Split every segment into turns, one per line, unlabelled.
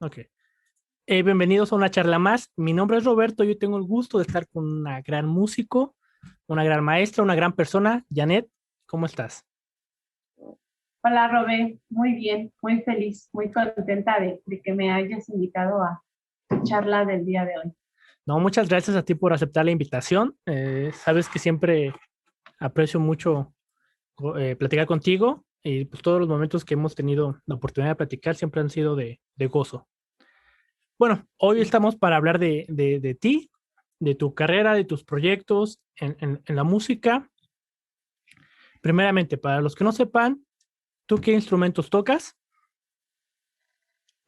Ok. Bienvenidos a una charla más. Mi nombre es Roberto. Yo tengo el gusto de estar con una gran músico, una gran maestra, una gran persona. Janet, ¿cómo estás?
Hola, Robé. Muy bien, muy feliz, muy contenta de que me hayas invitado a tu charla del día de hoy.
No, muchas gracias a ti por aceptar la invitación. Sabes que siempre aprecio mucho platicar contigo y pues, todos los momentos que hemos tenido la oportunidad de platicar siempre han sido de gozo. Bueno, hoy
Sí.
estamos para hablar de ti, de tu carrera, de tus proyectos en la música. Primeramente, para los que no sepan, ¿tú qué instrumentos tocas?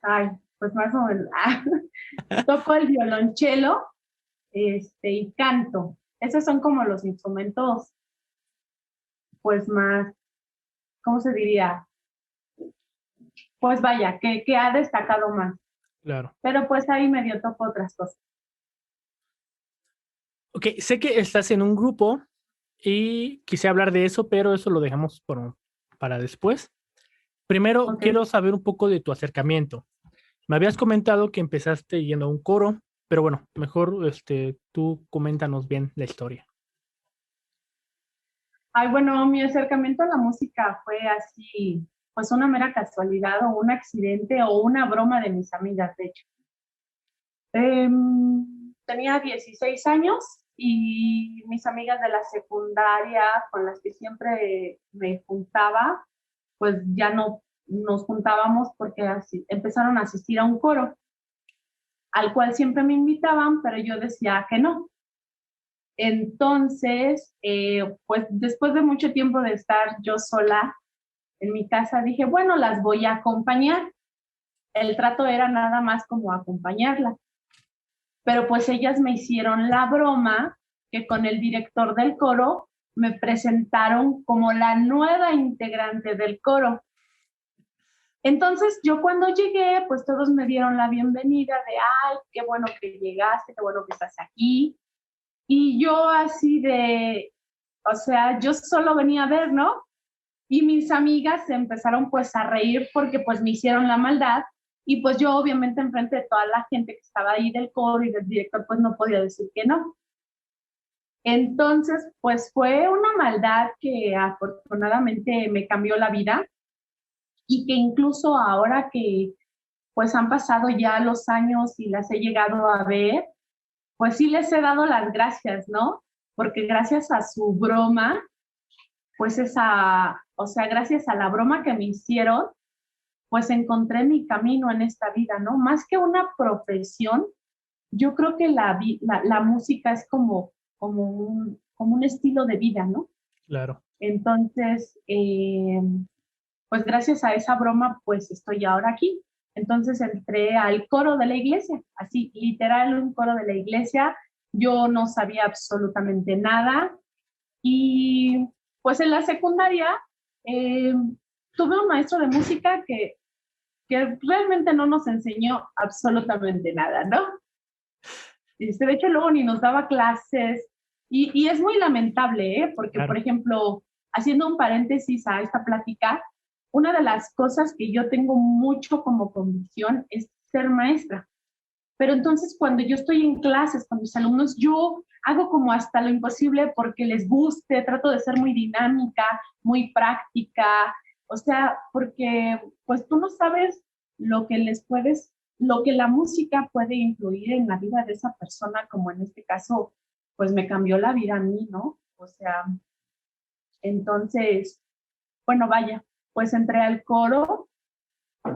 Ay, pues más o menos. Toco el violonchelo, y canto. Esos son como los instrumentos, pues más, ¿cómo se diría? Pues vaya, que ha destacado más.
Claro.
Pero pues ahí medio toco otras cosas.
Ok, sé que estás en un grupo y quise hablar de eso, pero eso lo dejamos para después. Primero,
Ok.
quiero saber un poco de tu acercamiento. Me habías comentado que empezaste yendo a un coro, pero bueno, mejor tú coméntanos bien la historia.
Ay, bueno, mi acercamiento a la música fue así, pues una mera casualidad o un accidente o una broma de mis amigas, de hecho. Tenía 16 años y mis amigas de la secundaria con las que siempre me juntaba, pues ya no nos juntábamos porque así, empezaron a asistir a un coro al cual siempre me invitaban, pero yo decía que no. Entonces, pues después de mucho tiempo de estar yo sola en mi casa, dije, bueno, las voy a acompañar. El trato era nada más como acompañarla. Pero pues ellas me hicieron la broma que con el director del coro me presentaron como la nueva integrante del coro. Entonces yo cuando llegué, pues todos me dieron la bienvenida de, ay, qué bueno que llegaste, qué bueno que estás aquí. Y yo así de, o sea, yo solo venía a ver, ¿no? Y mis amigas se empezaron pues a reír porque pues me hicieron la maldad y pues yo obviamente enfrente de toda la gente que estaba ahí del coro y del director pues no podía decir que no. Entonces pues fue una maldad que afortunadamente me cambió la vida y que incluso ahora que pues han pasado ya los años y las he llegado a ver, pues sí les he dado las gracias, ¿no? Porque gracias a su broma, pues esa, o sea, gracias a la broma que me hicieron, pues encontré mi camino en esta vida, ¿no? Más que una profesión, yo creo que la música es como un estilo de vida, ¿no?
Claro.
Entonces, pues gracias a esa broma, pues estoy ahora aquí. Entonces entré al coro de la iglesia, así, literal, un coro de la iglesia. Yo no sabía absolutamente nada y pues en la secundaria eh, tuve un maestro de música que realmente no nos enseñó absolutamente nada, ¿no? De hecho, luego ni nos daba clases y es muy lamentable, ¿eh? Porque, por
Claro.
ejemplo, haciendo un paréntesis a esta plática, una de las cosas que yo tengo mucho como convicción es ser maestra. Pero entonces cuando yo estoy en clases con mis alumnos, yo hago como hasta lo imposible porque les guste, trato de ser muy dinámica, muy práctica, o sea, porque pues tú no sabes lo que les puedes, lo que la música puede influir en la vida de esa persona, como en este caso, pues me cambió la vida a mí, ¿no? O sea, entonces, bueno, vaya, pues entré al coro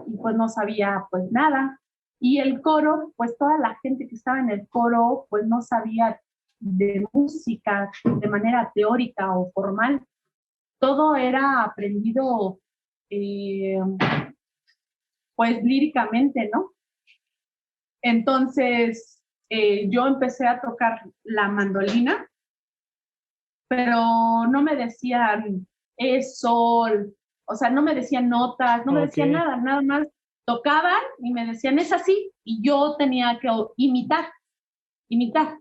y pues no sabía pues nada. Y el coro, pues toda la gente que estaba en el coro, pues no sabía de música de manera teórica o formal. Todo era aprendido eh, pues líricamente, ¿no? Entonces yo empecé a tocar la mandolina, pero no me decían es sol, o sea, no me decían notas, no me
Ok.
decían nada, nada más tocaban y me decían es así y yo tenía que imitar, imitar.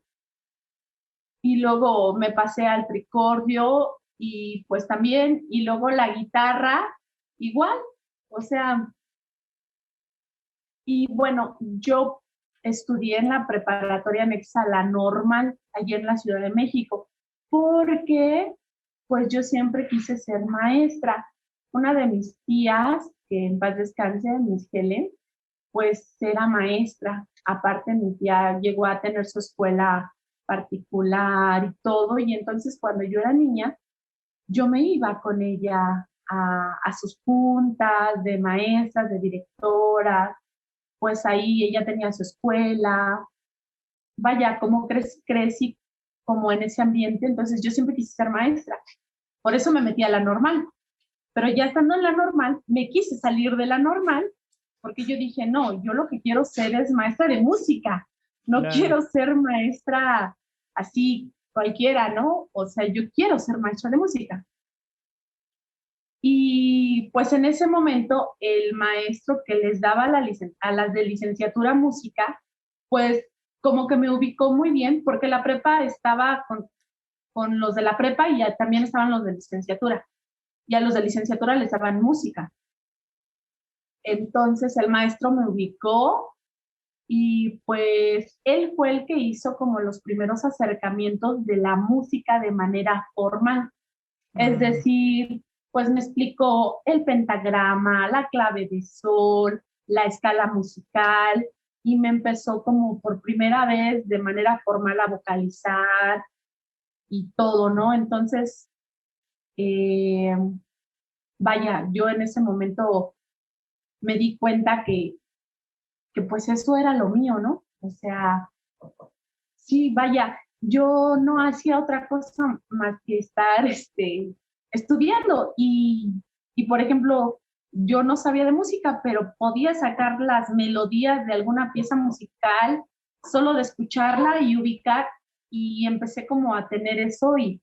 Y luego me pasé al tricordio y pues también, y luego la guitarra igual, o sea, Y bueno, yo estudié en la preparatoria anexa a la normal, allí en la Ciudad de México, porque pues yo siempre quise ser maestra. Una de mis tías, que en paz descanse, Miss Helen, pues era maestra. Aparte, mi tía llegó a tener su escuela particular y todo, y entonces cuando yo era niña, yo me iba con ella a sus juntas de maestras, de directoras, pues ahí ella tenía su escuela, vaya, como crecí como en ese ambiente, entonces yo siempre quise ser maestra, por eso me metí a la normal, pero ya estando en la normal, me quise salir de la normal, porque yo dije, no, yo lo que quiero ser es maestra de música, no
Claro.
quiero ser maestra así cualquiera, ¿no? O sea, yo quiero ser maestra de música. Y pues en ese momento el maestro que les daba a las de licenciatura música, pues como que me ubicó muy bien porque la prepa estaba con los de la prepa y ya también estaban los de licenciatura. Y a los de licenciatura les daban música. Entonces el maestro me ubicó y pues él fue el que hizo como los primeros acercamientos de la música de manera formal. Es
Mm,
decir, pues me explicó el pentagrama, la clave de sol, la escala musical y me empezó como por primera vez de manera formal a vocalizar y todo, ¿no? Entonces, eh, vaya, yo en ese momento me di cuenta que pues eso era lo mío, ¿no? O sea, sí, vaya, yo no hacía otra cosa más que estar estudiando y, por ejemplo, yo no sabía de música, pero podía sacar las melodías de alguna pieza musical solo de escucharla y ubicar y empecé como a tener eso y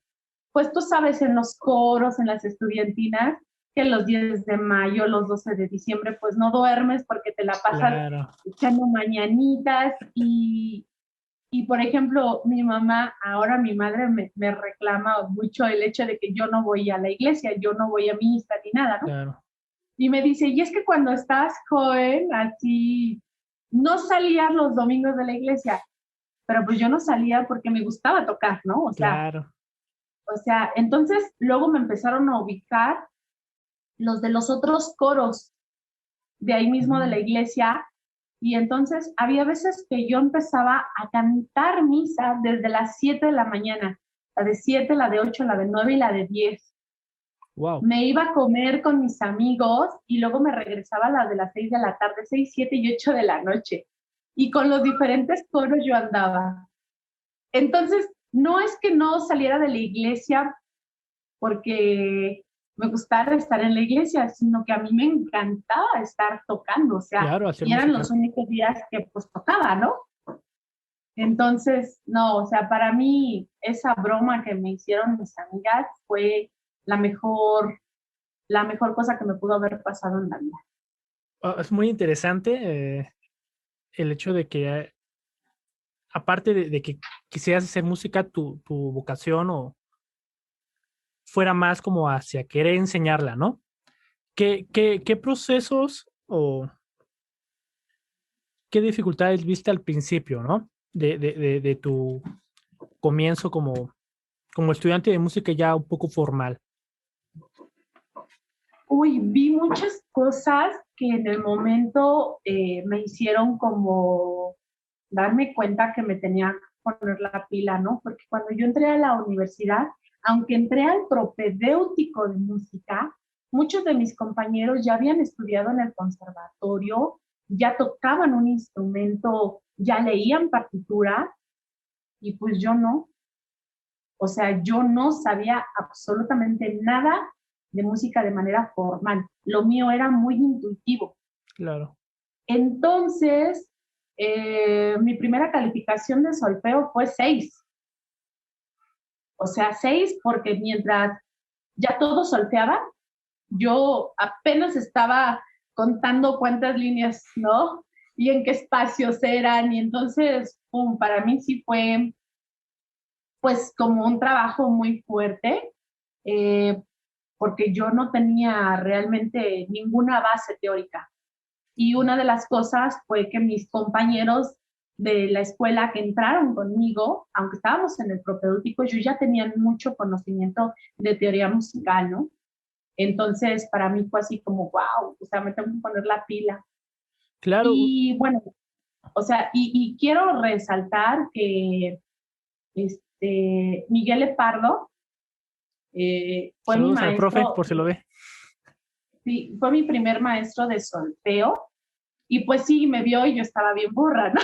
pues tú sabes en los coros, en las estudiantinas, que los 10 de mayo, los 12 de diciembre, pues no duermes porque te la pasas
claro.
echando mañanitas y, por ejemplo, mi mamá, ahora mi madre me reclama mucho el hecho de que yo no voy a la iglesia, yo no voy a misa ni nada, ¿no?
Claro.
Y me dice, y es que cuando estás joven, así, no salías los domingos de la iglesia, pero pues yo no salía porque me gustaba tocar, ¿no?
Claro.
O sea, entonces luego me empezaron a ubicar los de los otros coros de ahí mismo de la
Mm,
iglesia. Y entonces había veces que yo empezaba a cantar misa desde las 7 de la mañana, la de 7, la de 8, la de 9 y la de 10.
wow.
Me iba a comer con mis amigos y luego me regresaba a la de las 6 de la tarde, 6, 7 y 8 de la noche. Y con los diferentes coros yo andaba. Entonces, no es que no saliera de la iglesia porque me gustaba estar en la iglesia, sino que a mí me encantaba estar tocando, o sea,
Claro, hacer
y eran los
música.
únicos días que pues tocaba, ¿no? Entonces, no, o sea, para mí esa broma que me hicieron mis amigas fue la mejor, la mejor cosa que me pudo haber pasado en la vida.
Es muy interesante el hecho de que, aparte de que quisieras hacer música, tu vocación o fuera más como hacia querer enseñarla, ¿no? ¿Qué procesos o qué dificultades viste al principio, ¿no? De tu comienzo como estudiante de música ya un poco formal.
Uy, vi muchas cosas que en el momento me hicieron como darme cuenta que me tenía que poner la pila, ¿no? Porque cuando yo entré a la universidad, aunque entré al propedéutico de música, muchos de mis compañeros ya habían estudiado en el conservatorio, ya tocaban un instrumento, ya leían partitura y pues yo no. O sea, yo no sabía absolutamente nada de música de manera formal. Lo mío era muy intuitivo.
Claro.
Entonces, mi primera calificación de solfeo fue 6. O sea, 6 porque mientras ya todo solfeaba, yo apenas estaba contando cuántas líneas, ¿no? Y en qué espacios eran. Y entonces, pum, para mí sí fue pues como un trabajo muy fuerte, eh, porque yo no tenía realmente ninguna base teórica. Y una de las cosas fue que mis compañeros de la escuela que entraron conmigo, aunque estábamos en el propedéutico, yo ya tenía mucho conocimiento de teoría musical, ¿no? Entonces, para mí fue así como, wow, o sea, me tengo que poner la pila.
Claro,
Y bueno, o sea, y quiero resaltar que Miguel Epardo fue mi
saludos al profe,
maestro,
por si lo ve.
sí, fue mi primer maestro de solfeo. Y pues sí, me vio y yo estaba bien burra, ¿no?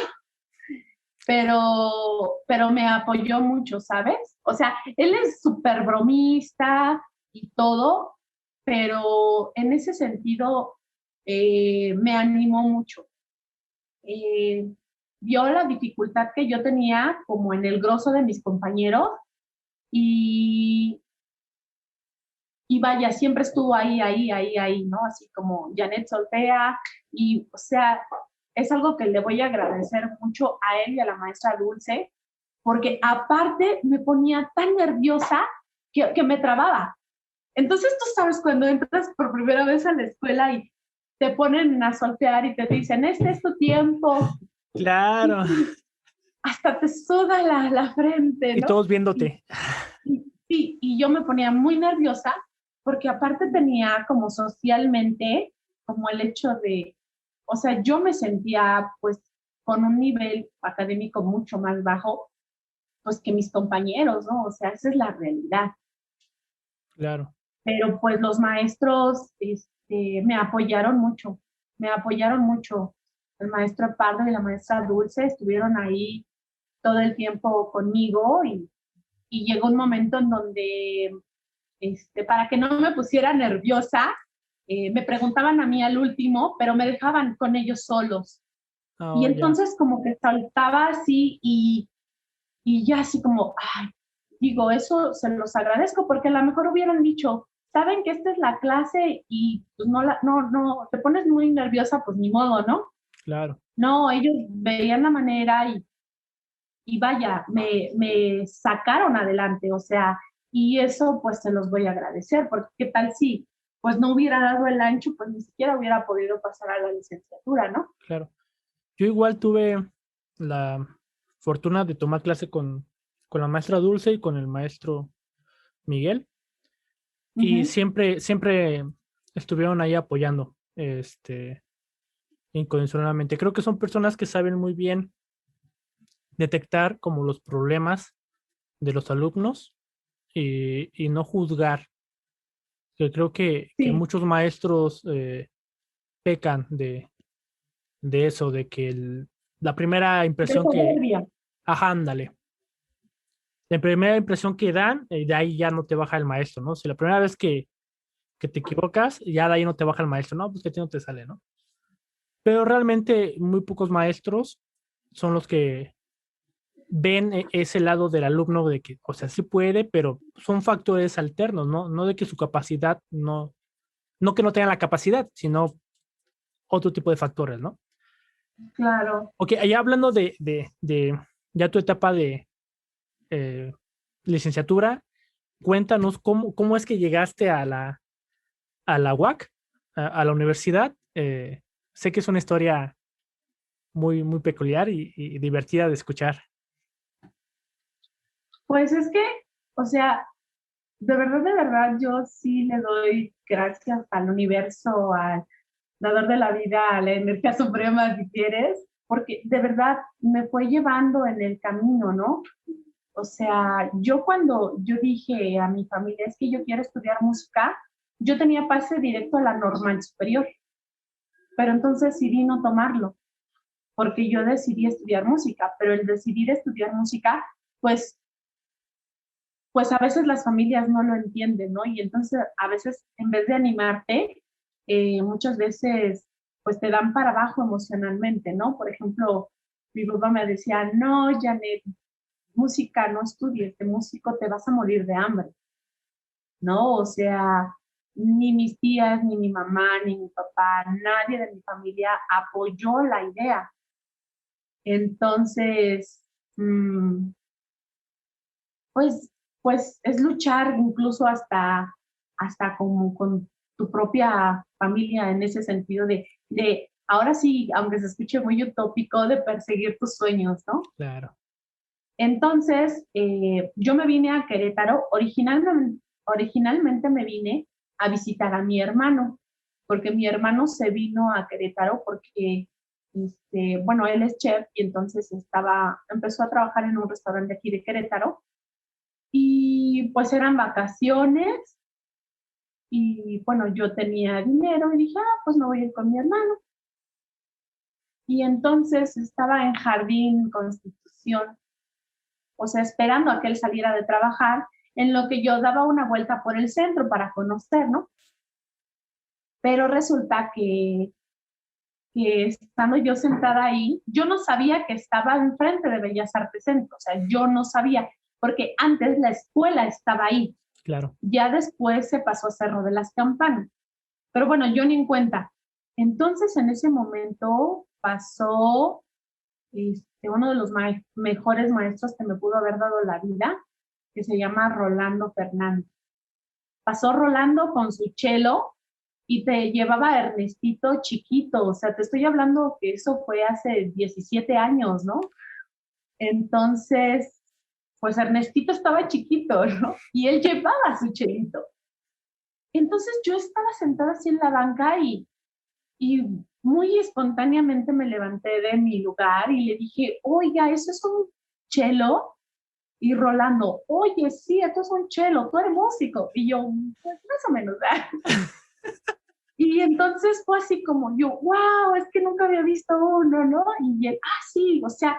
Pero me apoyó mucho, ¿sabes? O sea, él es súper bromista y todo, pero en ese sentido me animó mucho. Eh, Vio la dificultad que yo tenía como en el grosso de mis compañeros y, y vaya, siempre estuvo ahí, ¿no? Así como Janet soltea y, o sea, es algo que le voy a agradecer mucho a él y a la maestra Dulce, porque aparte me ponía tan nerviosa que me trababa. Entonces tú sabes cuando entras por primera vez a la escuela y te ponen a soltear y te dicen, este es tu tiempo,
Claro.
hasta te suda la frente,
Y
¿no?
todos
Y,
viéndote.
y yo me ponía muy nerviosa porque aparte tenía como socialmente como el hecho de, o sea, yo me sentía pues con un nivel académico mucho más bajo pues que mis compañeros, ¿no? O sea, esa es la realidad.
Claro.
Pero pues los maestros me apoyaron mucho. El maestro Pardo y la maestra Dulce estuvieron ahí todo el tiempo conmigo y llegó un momento en donde, para que no me pusiera nerviosa, me preguntaban a mí al último, pero me dejaban con ellos solos. Y
Oh, ya.
entonces como que saltaba así y ya así como, ay, digo, eso se los agradezco porque a lo mejor hubieran dicho, saben que esta es la clase y pues no, te pones muy nerviosa, pues ni modo, ¿no?
Claro.
No, ellos veían la manera y vaya, me sacaron adelante, o sea, y eso pues se los voy a agradecer, porque qué tal si pues no hubiera dado el ancho, pues ni siquiera hubiera podido pasar a la licenciatura, ¿no?
Claro. Yo igual tuve la fortuna de tomar clase con la maestra Dulce y con el maestro Miguel. Y
Ujú.
siempre estuvieron ahí apoyando, incondicionalmente. Creo que son personas que saben muy bien detectar como los problemas de los alumnos y no juzgar. Que creo que
Sí,
muchos maestros pecan de eso, de que la primera
de
impresión que,
soberbia.
ajá, ándale, la primera impresión que dan, de ahí ya no te baja el maestro, ¿no? Si la primera vez que te equivocas, ya de ahí no te baja el maestro, no, pues que a ti no te sale, ¿no? Pero realmente muy pocos maestros son los que ven ese lado del alumno de que, o sea, sí puede, pero son factores alternos, ¿no? No de que su capacidad, no que no tengan la capacidad, sino otro tipo de factores, ¿no?
Claro.
Ok, allá hablando de ya tu etapa de eh, licenciatura, cuéntanos cómo es que llegaste a la UAC, a la universidad. Sé que es una historia muy peculiar y divertida de escuchar.
Pues es que, o sea, de verdad, yo sí le doy gracias al universo, al dador de la vida, a la energía suprema, si quieres, porque de verdad me fue llevando en el camino, ¿no? O sea, yo cuando yo dije a mi familia, es que yo quiero estudiar música, yo tenía pase directo a la normal superior, pero entonces decidí no tomarlo, porque yo decidí estudiar música, pero el decidir estudiar música, pues pues a veces las familias no lo entienden, ¿no? Y entonces a veces en vez de animarte, muchas veces pues te dan para abajo emocionalmente, ¿no? Por ejemplo, mi papá me decía, no, Janet, música no estudies, de músico te vas a morir de hambre, ¿no? O sea, ni mis tías, ni mi mamá, ni mi papá, nadie de mi familia apoyó la idea. Entonces, mmm, pues, pues es luchar incluso hasta como con tu propia familia en ese sentido de ahora sí, aunque se escuche muy utópico, de perseguir tus sueños, ¿no?
Claro.
Entonces, yo me vine a Querétaro, originalmente me vine a visitar a mi hermano, porque mi hermano se vino a Querétaro porque, bueno, él es chef y entonces empezó a trabajar en un restaurante aquí de Querétaro y pues eran vacaciones y bueno, yo tenía dinero y dije, pues me voy a ir con mi hermano. Y entonces estaba en Jardín Constitución, o sea, esperando a que él saliera de trabajar, en lo que yo daba una vuelta por el centro para conocer, ¿no? Pero resulta que estando yo sentada ahí, yo no sabía que estaba enfrente de Bellas Artes Centro, o sea, yo no sabía, porque antes la escuela estaba ahí,
Claro.
ya después se pasó a Cerro de las Campanas, pero bueno, yo ni en cuenta. Entonces, en ese momento pasó uno de los mejores maestros que me pudo haber dado la vida, que se llama Rolando Fernández. Pasó Rolando con su chelo y te llevaba a Ernestito chiquito, o sea, te estoy hablando que eso fue hace 17 años, ¿no? Entonces, pues Ernestito estaba chiquito, ¿no? Y él llevaba su chelito. Entonces yo estaba sentada así en la banca y muy espontáneamente me levanté de mi lugar y le dije, oiga, ¿eso es un chelo? Y Rolando, oye, sí, esto es un chelo, tú eres músico. Y yo, pues más o menos, ¿verdad? Y entonces fue así como yo, wow, es que nunca había visto uno, ¿no? Y él, sí, o sea,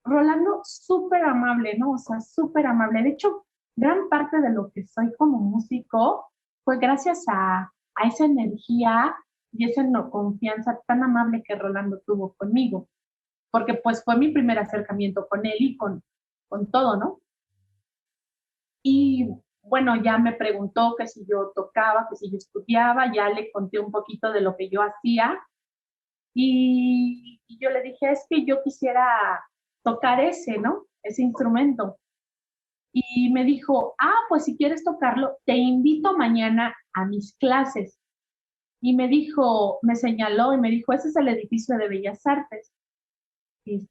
Rolando súper amable, ¿no? O sea, súper amable. De hecho, gran parte de lo que soy como músico fue gracias a esa energía y esa no, confianza tan amable que Rolando tuvo conmigo, porque pues fue mi primer acercamiento con él y con todo, ¿no? Y bueno, ya me preguntó que si yo tocaba, que si yo estudiaba, ya le conté un poquito de lo que yo hacía y yo le dije, es que yo quisiera tocar ese, ¿no? Ese instrumento. Y me dijo, pues si quieres tocarlo, te invito mañana a mis clases. Y me dijo, me señaló y me dijo, ese es el edificio de Bellas Artes.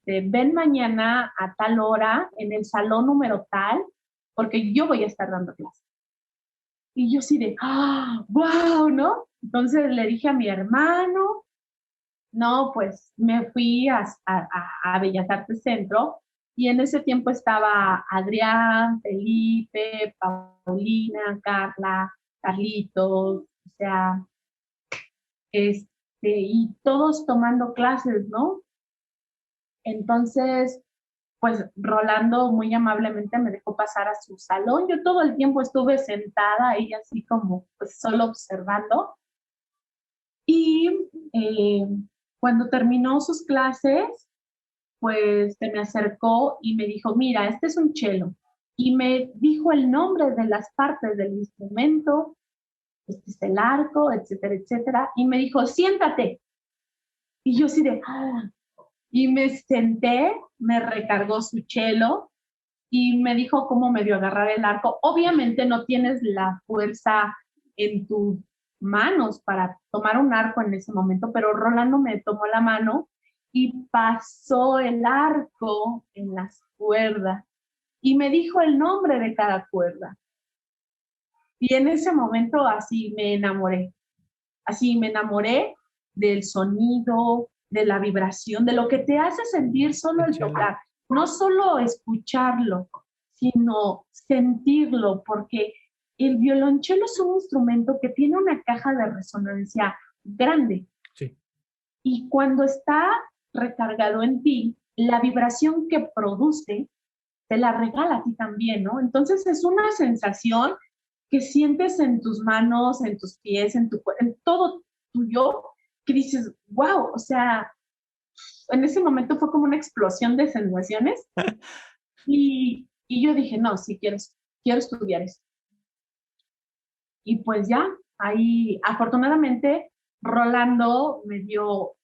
Ven mañana a tal hora en el salón número tal, porque yo voy a estar dando clases. Y yo sí de, wow, ¿no? Entonces le dije a mi hermano, no, pues me fui a Bellas Artes Centro y en ese tiempo estaba Adrián, Felipe, Paulina, Carla, Carlitos, o sea, y todos tomando clases, ¿no? Entonces, pues Rolando muy amablemente me dejó pasar a su salón. Yo todo el tiempo estuve sentada ahí así como pues solo observando. Y eh, cuando terminó sus clases, pues se me acercó y me dijo, mira, este es un cello. Y me dijo el nombre de las partes del instrumento, este es el arco, etcétera, etcétera. Y me dijo, siéntate. Y yo así de, y me senté, me recargó su cello y me dijo cómo medio agarrar el arco. Obviamente no tienes la fuerza en tus manos para tomar un arco en ese momento, pero Rolando me tomó la mano y pasó el arco en las cuerdas y me dijo el nombre de cada cuerda. Y en ese momento así me enamoré del sonido, de la vibración, de lo que te hace sentir solo el tocar, no solo escucharlo, sino sentirlo, porque el violonchelo es un instrumento que tiene una caja de resonancia grande.
Sí.
Y cuando está recargado en ti, la vibración que produce te la regala a ti también, ¿no? Entonces es una sensación que sientes en tus manos, en tus pies, en todo tuyo, que dices, wow, o sea, en ese momento fue como una explosión de sensaciones y yo dije, no, sí, quiero estudiar eso. Y pues ya, ahí afortunadamente Rolando me dio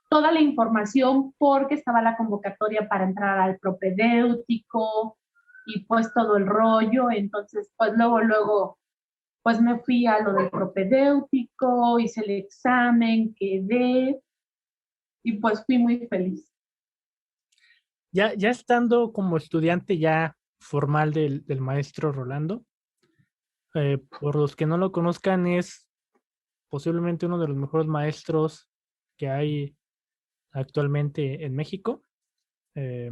toda la información porque estaba la convocatoria para entrar al propedéutico y pues todo el rollo, entonces pues luego, pues me fui a lo del propedéutico, hice el examen, quedé y pues fui muy feliz.
Ya estando como estudiante ya formal del maestro Rolando, por los que no lo conozcan, es posiblemente uno de los mejores maestros que hay actualmente en México. Eh,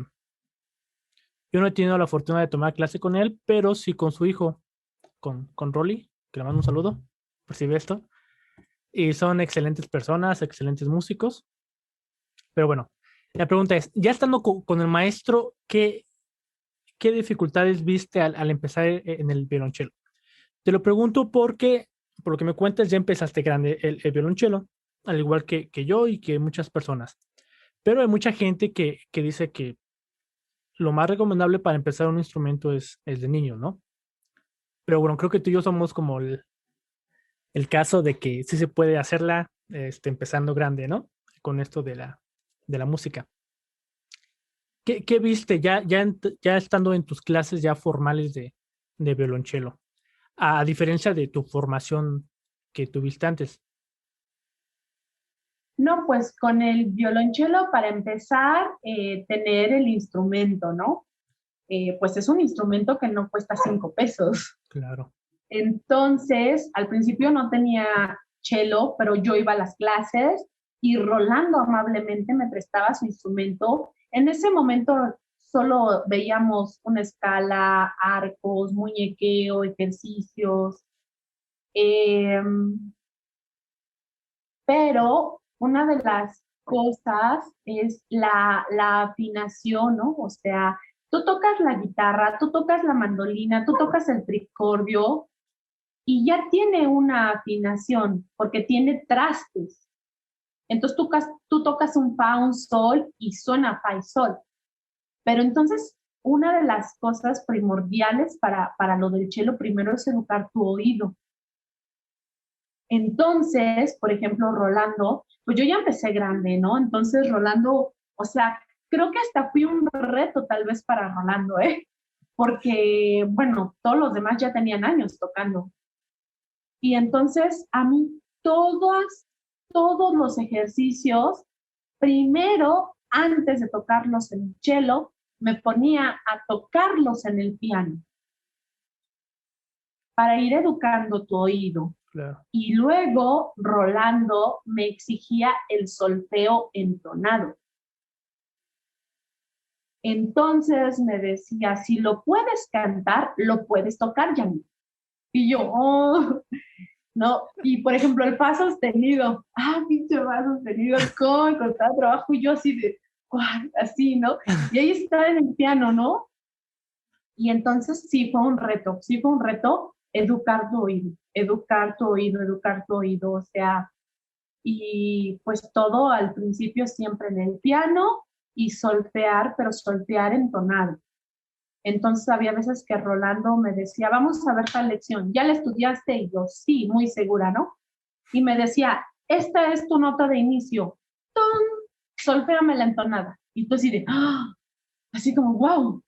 yo no he tenido la fortuna de tomar clase con él, pero sí con su hijo, con Rolly, que le mando un saludo, por si ve esto. Y son excelentes personas, excelentes músicos. Pero bueno, la pregunta es, ya estando con el maestro, ¿qué dificultades viste al empezar en el violonchelo? Te lo pregunto porque, por lo que me cuentas, ya empezaste grande el violonchelo, al igual que yo y que muchas personas. Pero hay mucha gente que dice que lo más recomendable para empezar un instrumento es de niño, ¿no? Pero bueno, creo que tú y yo somos como el caso de que sí se puede hacerla empezando grande, ¿no? Con esto de la música. ¿Qué viste ya estando en tus clases ya formales de violonchelo? A diferencia de tu formación que tuviste antes.
No, pues con el violonchelo para empezar, tener el instrumento, ¿no? Pues es un instrumento que no cuesta 5 pesos.
Claro.
Entonces, al principio no tenía cello, pero yo iba a las clases y Rolando amablemente me prestaba su instrumento. En ese momento solo veíamos una escala, arcos, muñequeo, ejercicios. Eh, pero una de las cosas es la afinación, ¿no? O sea, tú tocas la guitarra, tú tocas la mandolina, tú tocas el tricordio y ya tiene una afinación porque tiene trastes. Entonces tú tocas un fa, un sol y suena fa y sol. Pero entonces una de las cosas primordiales para lo del cello primero es educar tu oído. Entonces, por ejemplo, Rolando, pues yo ya empecé grande, ¿no? Entonces, Rolando, o sea, creo que hasta fui un reto tal vez para Rolando, ¿eh? Porque, bueno, todos los demás ya tenían años tocando. Y entonces, a mí todos los ejercicios, primero, antes de tocarlos en el cello, me ponía a tocarlos en el piano para ir educando tu oído.
Claro.
Y luego Rolando me exigía el solfeo entonado. Entonces me decía, si lo puedes cantar, lo puedes tocar, Janine. Y yo, oh, no. Y por ejemplo, el fa sostenido, pinche fa sostenido, cómo me costaba trabajo. Y yo así de, así, ¿no? Y ahí está en el piano, ¿no? Y entonces sí fue un reto educar tu oído, educar tu oído, educar tu oído, o sea, y pues todo al principio siempre en el piano y solfear, pero solfear entonado. Entonces había veces que Rolando me decía, vamos a ver tal lección, ¿ya la estudiaste? Y yo, sí, muy segura, ¿no? Y me decía, esta es tu nota de inicio, ¡tum! Solféame la entonada. Y tú así de, así como, wow.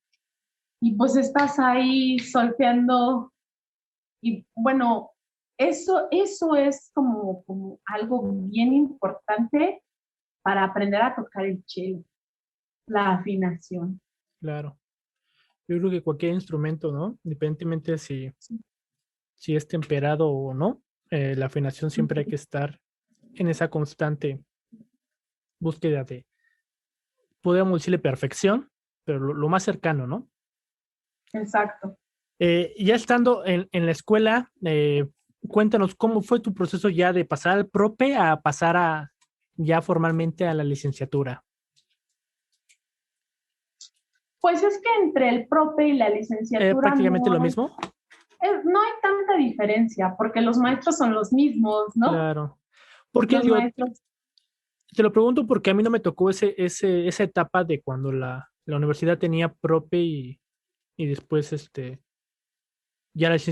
Y pues estás ahí solfeando y bueno, eso es como algo bien importante para aprender a tocar el cello, la afinación.
Claro. Yo creo que cualquier instrumento, ¿no? Independientemente si es temperado o no, la afinación siempre hay que estar en esa constante búsqueda de, podríamos decirle perfección, pero lo más cercano, ¿no?
Exacto.
Ya estando en la escuela, cuéntanos cómo fue tu proceso ya de pasar al prope a pasar ya formalmente a la licenciatura.
Pues es que entre el prope y la licenciatura
Prácticamente lo mismo.
No hay tanta diferencia, porque los maestros son los mismos, ¿no?
Claro. Porque
los maestros.
Te lo pregunto porque a mí no me tocó esa etapa de cuando la universidad tenía prope y después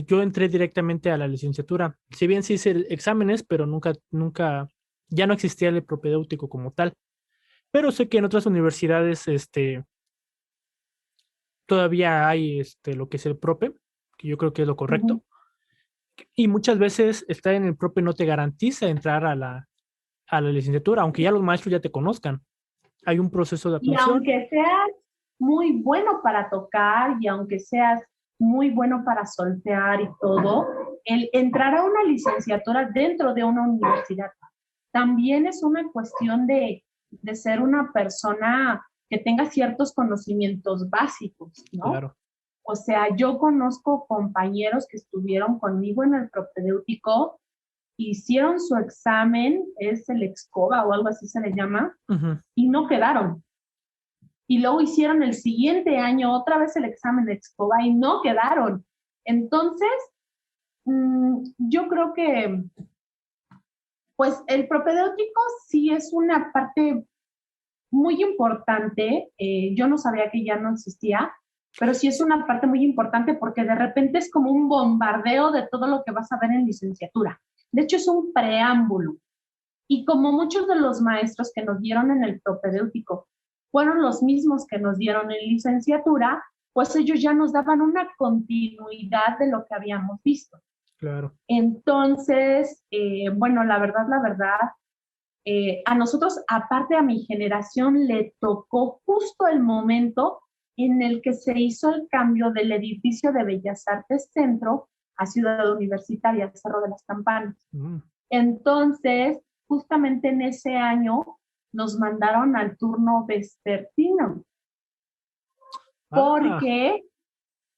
yo entré directamente a la licenciatura. Si bien sí hice exámenes, pero nunca, ya no existía el propedéutico como tal. Pero sé que en otras universidades, todavía hay lo que es el prope, que yo creo que es lo correcto. Y muchas veces estar en el prope no te garantiza entrar a a la licenciatura, aunque ya los maestros ya te conozcan. Hay un proceso de
Y
admisión.
aunque seas muy bueno para tocar y aunque seas muy bueno para solfear y todo, el entrar a una licenciatura dentro de una universidad también es una cuestión de ser una persona que tenga ciertos conocimientos básicos, ¿no?
Claro.
O sea, yo conozco compañeros que estuvieron conmigo en el propedéutico, hicieron su examen, es el EXCOBA o algo así se le llama, y no quedaron. Y luego hicieron el siguiente año otra vez el examen de EXCOBA y no quedaron. Entonces, yo creo que, pues, el propedéutico sí es una parte muy importante. Yo no sabía que ya no existía, pero sí es una parte muy importante porque de repente es como un bombardeo de todo lo que vas a ver en licenciatura. De hecho, es un preámbulo. Y como muchos de los maestros que nos dieron en el propedéutico fueron los mismos que nos dieron en licenciatura, pues ellos ya nos daban una continuidad de lo que habíamos visto.
Claro.
Entonces, bueno, la verdad, a nosotros, aparte a mi generación, le tocó justo el momento en el que se hizo el cambio del edificio de Bellas Artes Centro a Ciudad Universitaria, Cerro de las Campanas. Entonces, justamente en ese año nos mandaron al turno vespertino. ¿Por qué?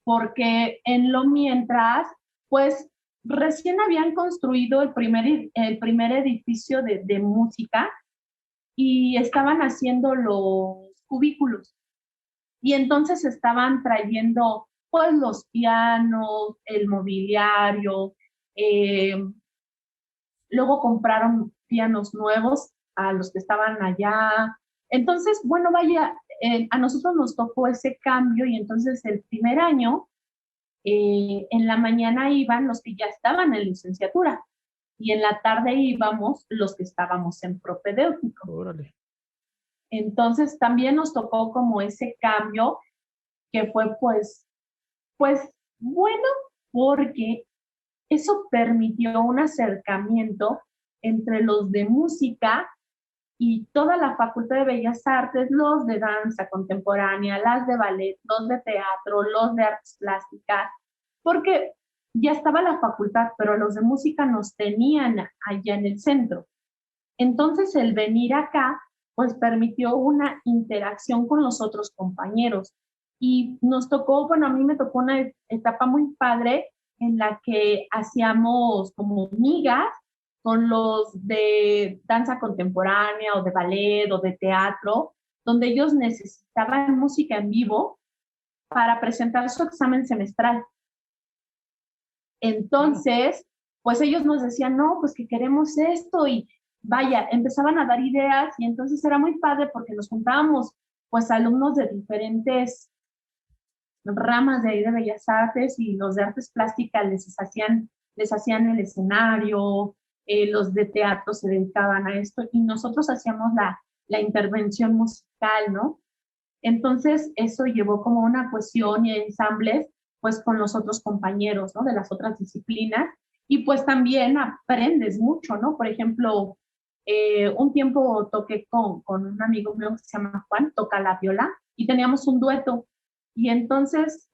Porque en lo mientras, pues recién habían construido el primer edificio de música y estaban haciendo los cubículos. Y entonces estaban trayendo pues los pianos, el mobiliario, luego compraron pianos nuevos a los que estaban allá. Entonces, bueno, vaya, a nosotros nos tocó ese cambio y entonces el primer año, en la mañana iban los que ya estaban en licenciatura y en la tarde íbamos los que estábamos en propedéutico.
Órale.
Entonces también nos tocó como ese cambio que fue pues bueno, porque eso permitió un acercamiento entre los de música y toda la Facultad de Bellas Artes, los de danza contemporánea, las de ballet, los de teatro, los de artes plásticas, porque ya estaba la facultad, pero los de música nos tenían allá en el centro. Entonces el venir acá, pues permitió una interacción con los otros compañeros. Y nos tocó, bueno, a mí me tocó una etapa muy padre en la que hacíamos como migas con los de danza contemporánea o de ballet o de teatro, donde ellos necesitaban música en vivo para presentar su examen semestral. Entonces, pues ellos nos decían, no, pues que queremos esto y vaya, empezaban a dar ideas y entonces era muy padre porque nos juntábamos pues alumnos de diferentes ramas de ahí de Bellas Artes y los de artes plásticas les hacían el escenario, los de teatro se dedicaban a esto y nosotros hacíamos la intervención musical, ¿no? Entonces eso llevó como una cohesión y ensambles pues con los otros compañeros, ¿no? De las otras disciplinas y pues también aprendes mucho, ¿no? Por ejemplo, un tiempo toqué con un amigo mío que se llama Juan, toca la viola y teníamos un dueto y entonces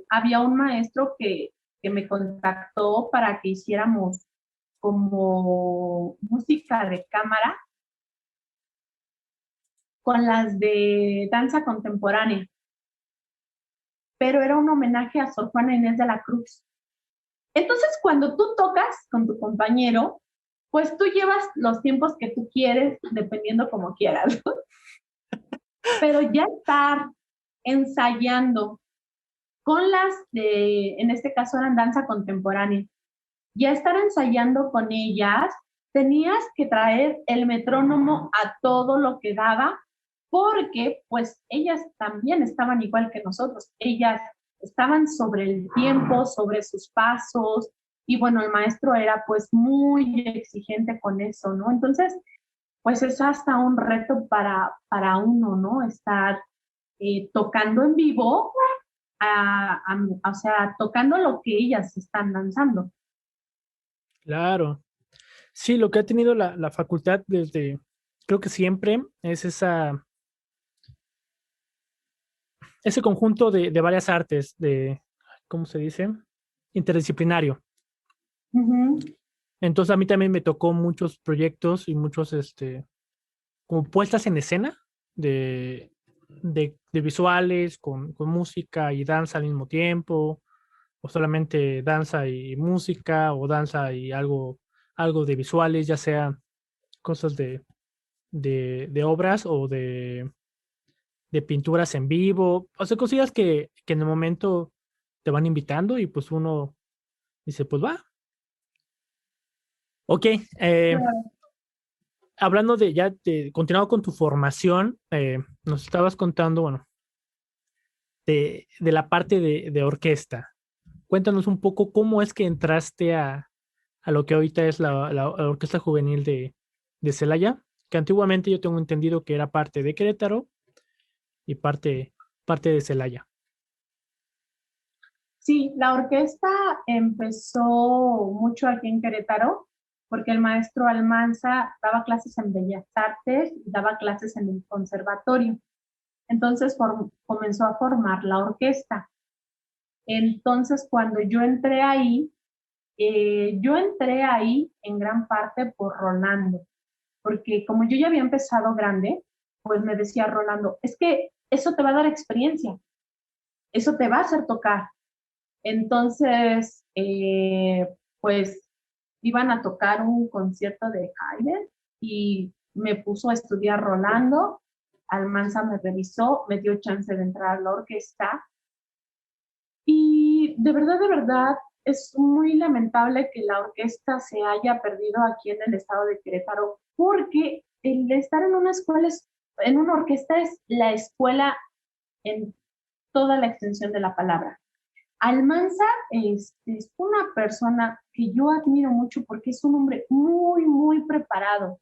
había un maestro que me contactó para que hiciéramos como música de cámara con las de danza contemporánea, pero era un homenaje a Sor Juana Inés de la Cruz. Entonces, cuando tú tocas con tu compañero, pues tú llevas los tiempos que tú quieres, dependiendo como quieras, ¿no? Pero ya estar ensayando con las en este caso eran danza contemporánea, ya estar ensayando con ellas, tenías que traer el metrónomo a todo lo que daba, porque pues ellas también estaban igual que nosotros, ellas estaban sobre el tiempo, sobre sus pasos, y bueno, el maestro era pues muy exigente con eso, ¿no? Entonces, pues es hasta un reto para uno, ¿no? Estar tocando en vivo, o sea, tocando lo que ellas están lanzando.
Claro. Sí, lo que ha tenido la facultad desde, creo que siempre, es ese conjunto de varias artes, ¿cómo se dice? Interdisciplinario.
Ujú.
Entonces a mí también me tocó muchos proyectos y muchos, como puestas en escena de visuales con música y danza al mismo tiempo, o solamente danza y música, o danza y algo de visuales, ya sea cosas de obras o de pinturas en vivo, o sea, cosillas que en el momento te van invitando y pues uno dice, pues va. Ok, hablando continuando con tu formación, nos estabas contando, bueno, de la parte de orquesta. Cuéntanos un poco cómo es que entraste a lo que ahorita es la Orquesta Juvenil de Celaya, que antiguamente yo tengo entendido que era parte de Querétaro y parte de Celaya.
Sí, la orquesta empezó mucho aquí en Querétaro porque el maestro Almanza daba clases en Bellas Artes y daba clases en el conservatorio. Entonces comenzó a formar la orquesta. Entonces, cuando yo entré ahí en gran parte por Rolando, porque como yo ya había empezado grande, pues me decía Rolando, es que eso te va a dar experiencia, eso te va a hacer tocar. Entonces, pues iban a tocar un concierto de Haydn y me puso a estudiar Rolando. Almanza me revisó, me dio chance de entrar a la orquesta y de verdad, es muy lamentable que la orquesta se haya perdido aquí en el estado de Querétaro, porque el estar en una escuela, en una orquesta es la escuela en toda la extensión de la palabra. Almanza es una persona que yo admiro mucho porque es un hombre muy, muy preparado.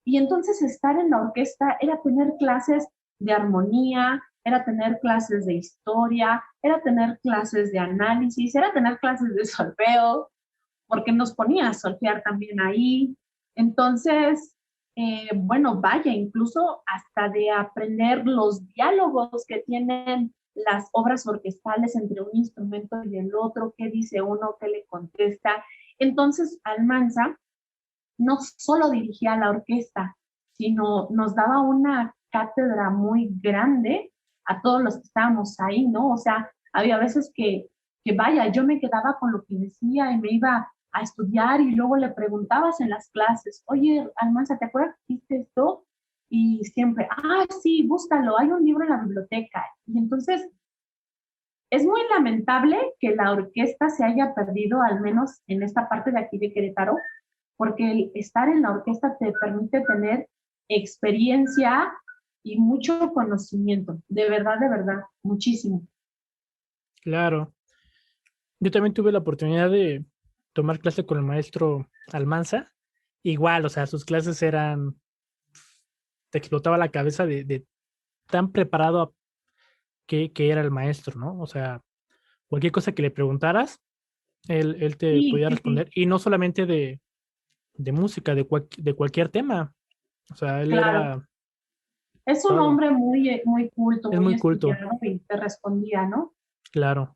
Y entonces estar en la orquesta era tener clases de armonía, era tener clases de historia, era tener clases de análisis, era tener clases de solfeo, porque nos ponía a solfear también ahí. Entonces, bueno, vaya, incluso hasta de aprender los diálogos que tienen las obras orquestales entre un instrumento y el otro, qué dice uno, qué le contesta. Entonces, Almanza no solo dirigía la orquesta, sino nos daba una cátedra muy grande a todos los que estábamos ahí, ¿no? O sea, había veces que vaya, yo me quedaba con lo que decía y me iba a estudiar y luego le preguntabas en las clases, oye, Almanza, ¿te acuerdas que hiciste esto? Y siempre, sí, búscalo, hay un libro en la biblioteca. Y entonces es muy lamentable que la orquesta se haya perdido, al menos en esta parte de aquí de Querétaro, porque el estar en la orquesta te permite tener experiencia y mucho conocimiento, de verdad, muchísimo.
Claro. Yo también tuve la oportunidad de tomar clase con el maestro Almanza. Igual, o sea, sus clases te explotaba la cabeza de tan preparado que era el maestro, ¿no? O sea, cualquier cosa que le preguntaras, él te
Sí,
podía
sí, sí,
responder. Y no solamente de música, de cualquier tema. O sea, él
claro.
era
Es un
todo.
hombre muy, muy culto,
Es
muy
muy culto,
estudiado y te respondía, ¿no?
claro.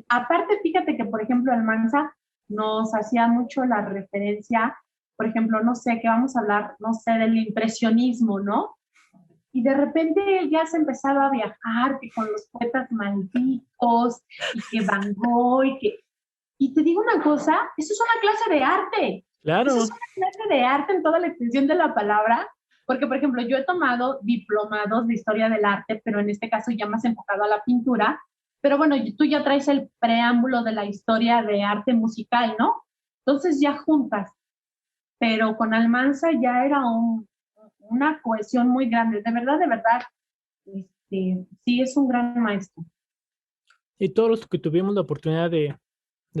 Aparte, fíjate que, por ejemplo, Almanza nos hacía mucho la referencia, por ejemplo, no sé, que vamos a hablar, no sé, del impresionismo, ¿no? Y de repente ya se empezaba a viajar, que con los poetas malditos, y que Van Gogh, y te digo una cosa, eso es una clase de arte, eso es
Claro,
una clase de arte en toda la extensión de la palabra, porque, por ejemplo, yo he tomado diplomados de historia del arte, pero en este caso ya más enfocado a la pintura, pero bueno, tú ya traes el preámbulo de la historia de arte musical, ¿no? Entonces ya juntas, pero con Almanza ya era una cohesión muy grande, de verdad, sí es un gran maestro.
y todos los que tuvimos la oportunidad de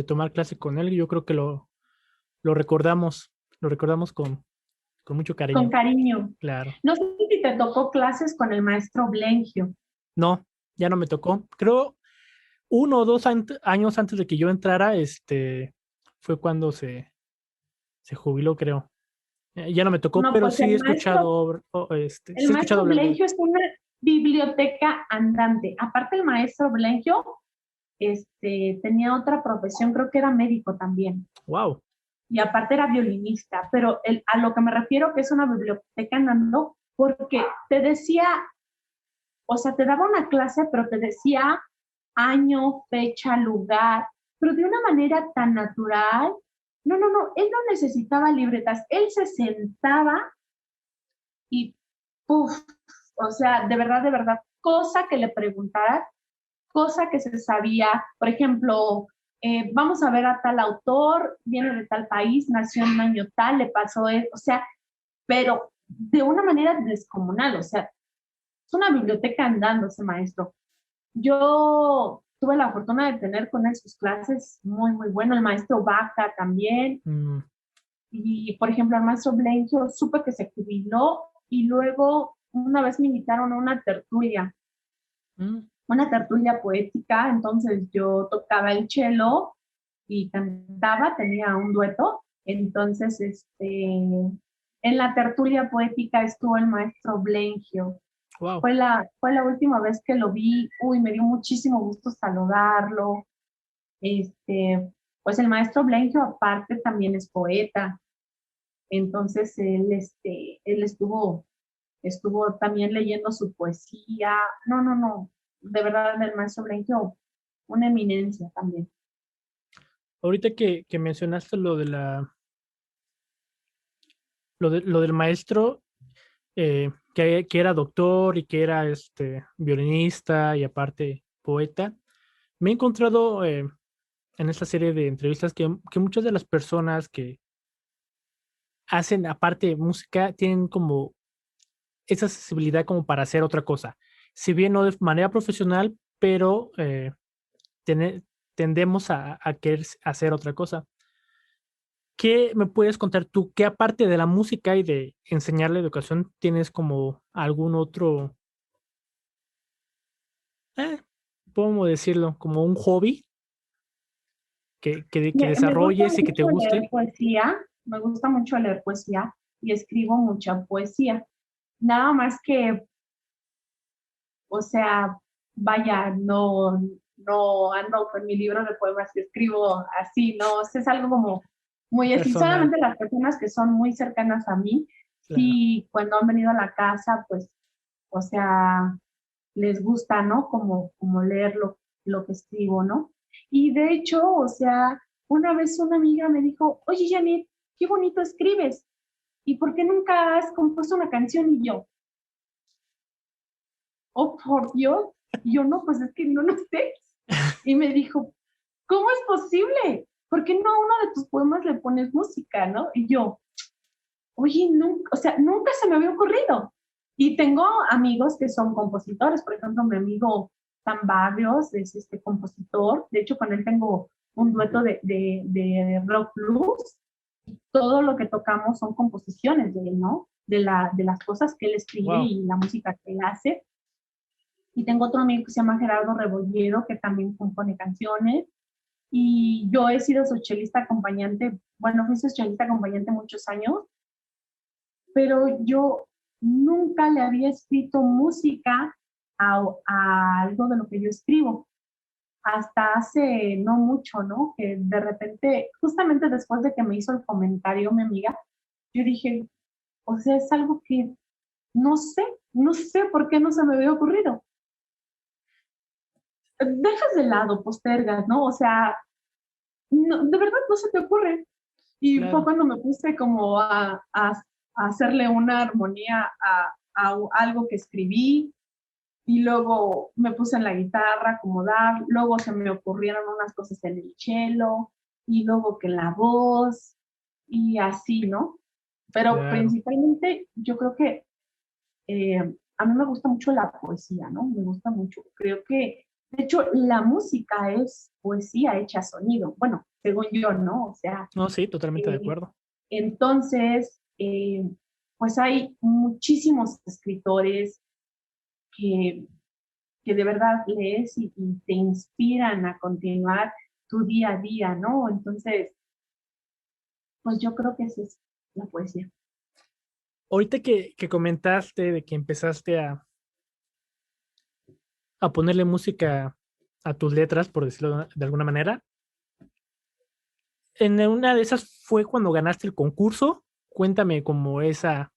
tomar clase con él, yo creo que lo lo recordamos con mucho
Con
cariño,
cariño.
claro.
No sé si te tocó clases con el maestro Blengio.
No, ya no me tocó. Creo 1 o 2 años antes de que yo entrara, fue cuando se jubiló, creo. Ya no me tocó,
No,
pero
pues
sí he escuchado,
el
sí he escuchado
maestro
hablar de él.
Blegio es una biblioteca andante. Aparte el maestro Blegio, tenía otra profesión, creo que era médico también.
Wow.
Y aparte era violinista, pero a lo que me refiero que es una biblioteca andando, porque te decía, o sea, te daba una clase, pero te decía año, fecha, lugar, pero de una manera tan natural. No, no, no, él no necesitaba libretas, él se sentaba y, puff, o sea, de verdad, cosa que le preguntara, cosa que se sabía, por ejemplo, vamos a ver a tal autor, viene de tal país, nació en un año tal, le pasó eso, o sea, pero de una manera descomunal, o sea, es una biblioteca andando ese maestro. Yo tuve la fortuna de tener con él sus clases muy, muy bueno, el maestro Baca también,
Mm,
y por ejemplo, el maestro Blenjo, supe que se jubiló y luego una vez me invitaron a
mm.
una tertulia poética, entonces yo tocaba el cello y cantaba, tenía un dueto, entonces en la tertulia poética estuvo el maestro Blengio.
Wow.
Fue la última vez que lo vi, uy, me dio muchísimo gusto saludarlo. Pues el maestro Blengio aparte también es poeta, entonces él estuvo también leyendo su poesía. No, no, no, de verdad el maestro Blengio, una eminencia también.
Ahorita que mencionaste lo del maestro, que era doctor y que era violinista y aparte poeta, me he encontrado en esta serie de entrevistas que muchas de las personas que hacen aparte música tienen como esa sensibilidad como para hacer otra cosa. Si bien no de manera profesional, pero tene- tendemos a querer hacer otra cosa. ¿Qué me puedes contar tú? ¿Qué aparte de la música y de enseñar la educación, tienes como algún otro, eh, cómo decirlo, como un hobby que
Me gusta
desarrolles y que te
mucho leer
guste?
poesía, me gusta mucho leer poesía y escribo mucha poesía. Nada más que, o sea, vaya, no ando con mi libro de poemas que escribo así, no, o sea, es algo como muy así.
Personal,
Solamente las personas que son muy cercanas a mí,
claro.
sí, cuando han venido a la casa, pues, o sea, les gusta, ¿no? Como leer lo que escribo, ¿no? Y de hecho, o sea, una vez una amiga me dijo, oye, Janet, qué bonito escribes. ¿Y por qué nunca has compuesto una canción? Y yo, oh, por Dios. Y yo, no, pues es que no lo sé. Y me dijo, ¿cómo es posible? ¿Por qué no a uno de tus poemas le pones música, no? Y yo, oye, nunca, o sea, nunca se me había ocurrido. Y tengo amigos que son compositores, por ejemplo, mi amigo Sam Barrios es este compositor, de hecho con él tengo un dueto de rock blues, todo lo que tocamos son composiciones de él, ¿no? De las cosas que él escribe
Wow.
y la música que él hace. Y tengo otro amigo que se llama Gerardo Rebolledo, que también compone canciones. Y yo he sido su chelista acompañante, bueno, fui su chelista acompañante muchos años, pero yo nunca le había escrito música a algo de lo que yo escribo. Hasta hace no mucho, ¿no? Que de repente, justamente después de que me hizo el comentario mi amiga, yo dije, o sea, es algo que no sé, no sé por qué no se me había ocurrido. Dejas de lado, postergas, ¿no? O sea, no, de verdad no se te ocurre. Y fue
Claro.
cuando me puse como a hacerle una armonía a algo que escribí y luego me puse en la guitarra a acomodar, luego se me ocurrieron unas cosas en el cello y luego que la voz y así, ¿no? Pero
Claro.
principalmente yo creo que a mí me gusta mucho la poesía, ¿no? Me gusta mucho. Creo que, de hecho, la música es poesía hecha sonido. Bueno, según yo, ¿no? O sea,
No, sí, totalmente de
eh,
acuerdo.
entonces, pues hay muchísimos escritores que, que de verdad lees y te inspiran a continuar tu día a día, ¿no? Entonces, pues yo creo que esa es la poesía.
Ahorita que comentaste de que empezaste a ponerle música a tus letras, por decirlo de alguna manera, en una de esas fue cuando ganaste el concurso. Cuéntame como esa,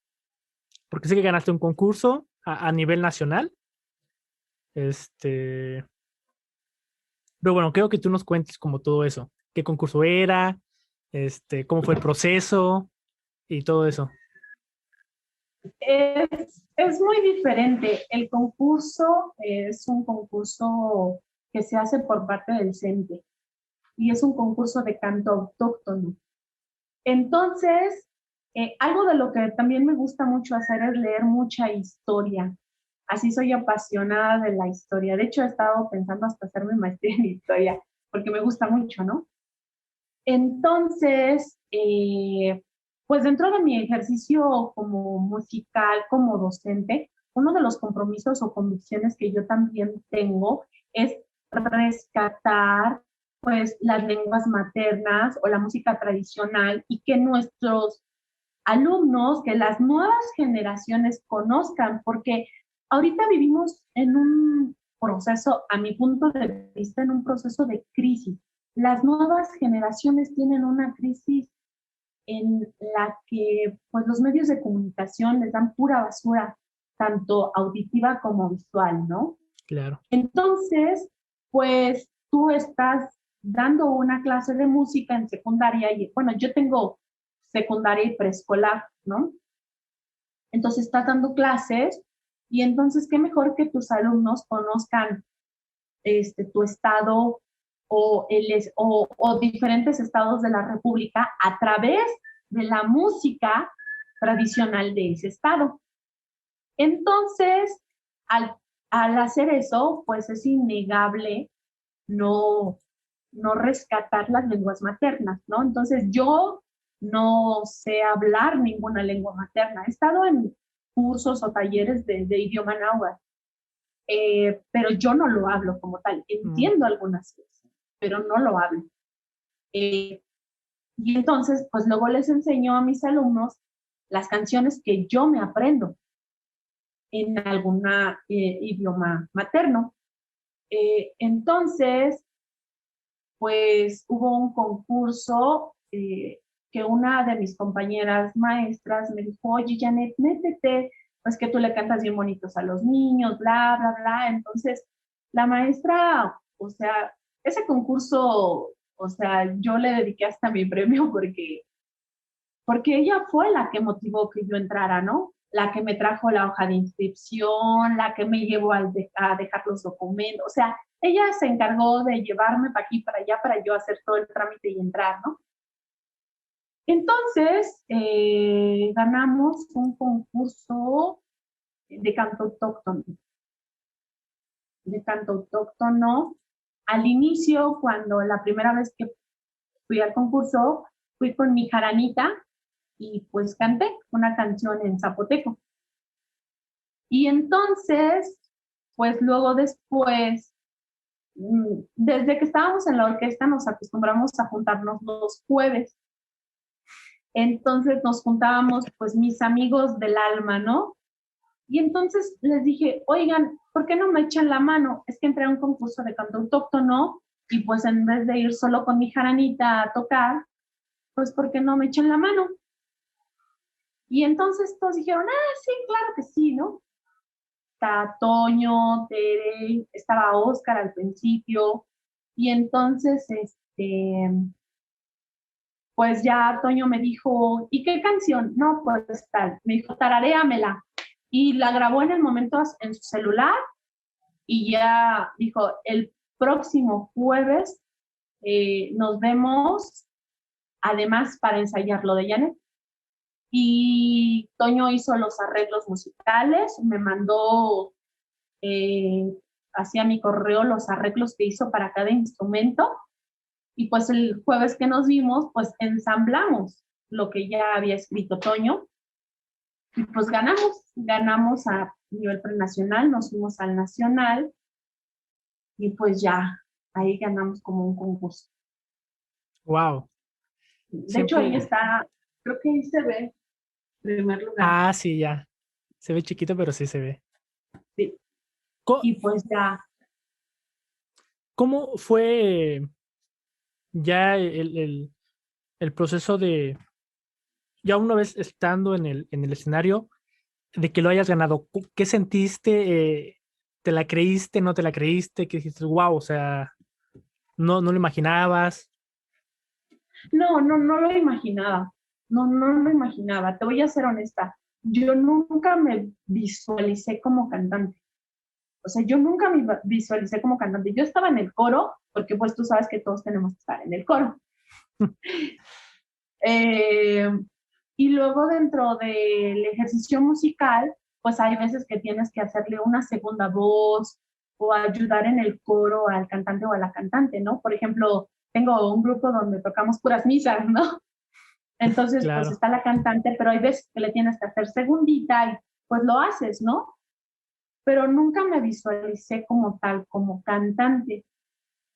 porque sé que ganaste un concurso a nivel nacional. Este, pero bueno, creo que tú nos cuentes como todo eso. ¿Qué concurso era? ¿Cómo fue el proceso? Y todo eso.
Es muy diferente. El concurso es un concurso que se hace por parte del CENTE y es un concurso de canto autóctono. Entonces, algo de lo que también me gusta mucho hacer es leer mucha historia. Así soy apasionada de la historia. De hecho, he estado pensando hasta hacerme maestría en historia porque me gusta mucho, ¿no? Entonces, pues dentro de mi ejercicio como musical, como docente, uno de los compromisos o convicciones que yo también tengo es rescatar pues las lenguas maternas o la música tradicional y que nuestros alumnos, que las nuevas generaciones conozcan, porque ahorita vivimos en un proceso, a mi punto de vista, en un proceso de crisis. Las nuevas generaciones tienen una crisis en la que pues los medios de comunicación les dan pura basura, tanto auditiva como visual, ¿no?
Claro.
Entonces, pues tú estás dando una clase de música en secundaria y bueno, yo tengo secundaria y preescolar, ¿no? Entonces estás dando clases y entonces qué mejor que tus alumnos conozcan tu estado o diferentes estados de la República a través de la música tradicional de ese estado. Entonces, al hacer eso, pues es innegable no, no rescatar las lenguas maternas, ¿no? Entonces, yo no sé hablar ninguna lengua materna. He estado en cursos o talleres de idioma náhuatl, pero yo no lo hablo como tal. Entiendo algunas cosas, pero no lo hablo. Eh, y entonces, pues luego les enseño a mis alumnos las canciones que yo me aprendo en algún idioma materno. Entonces, pues hubo un concurso que una de mis compañeras maestras me dijo, oye, Janet, métete, pues que tú le cantas bien bonitos a los niños, bla, bla, bla. Entonces, la maestra, o sea, ese concurso, o sea, yo le dediqué hasta mi premio porque ella fue la que motivó que yo entrara, ¿no? La que me trajo la hoja de inscripción, la que me llevó a dejar los documentos, o sea, ella se encargó de llevarme para aquí, para allá, para yo hacer todo el trámite y entrar, ¿no? Entonces, ganamos un concurso de canto autóctono. De canto autóctono. Al inicio, cuando la primera vez que fui al concurso, fui con mi jaranita y pues canté una canción en zapoteco. Y entonces, pues luego después, desde que estábamos en la orquesta nos acostumbramos a juntarnos los jueves. Entonces nos juntábamos pues mis amigos del alma, ¿no? Y entonces les dije, oigan, ¿por qué no me echan la mano? Es que entré a un concurso de canto autóctono y pues en vez de ir solo con mi jaranita a tocar, pues ¿por qué no me echan la mano? Y entonces todos dijeron, sí, claro que sí, ¿no? Está Toño, Tere, estaba Oscar al principio, y entonces, pues ya Toño me dijo, ¿y qué canción? No, pues tal, me dijo, tararéamela, y la grabó en el momento en su celular, y ya dijo, el próximo jueves nos vemos, además para ensayar lo de Janet, y Toño hizo los arreglos musicales, me mandó hacia mi correo los arreglos que hizo para cada instrumento y pues el jueves que nos vimos, pues ensamblamos lo que ya había escrito Toño y pues ganamos a nivel prenacional, nos fuimos al nacional y pues ya ahí ganamos como un concurso.
Wow.
De hecho, ahí
Siempre.
está, creo que ahí se ve en primer lugar.
Ah, sí, ya. Se ve chiquito, pero sí se ve.
Sí.
Co-
Y pues ya,
¿Cómo fue ya el proceso de, ya una vez estando en el escenario, de que lo hayas ganado? ¿Qué sentiste? ¿Te la creíste? ¿No te la creíste? ¿Qué dijiste? Wow, o sea, no lo imaginabas.
no lo imaginaba. No lo imaginaba. Te voy a ser honesta. Yo nunca me visualicé como cantante. O sea, yo nunca me visualicé como cantante. Yo estaba en el coro, porque pues tú sabes que todos tenemos que estar en el coro. Eh, y luego dentro del ejercicio musical, pues hay veces que tienes que hacerle una segunda voz o ayudar en el coro al cantante o a la cantante, ¿no? Por ejemplo, tengo un grupo donde tocamos puras misas, ¿no? Entonces, pues
Claro.
está la cantante, pero hay veces que le tienes que hacer segundita y pues lo haces, ¿no? Pero nunca me visualicé como tal, como cantante.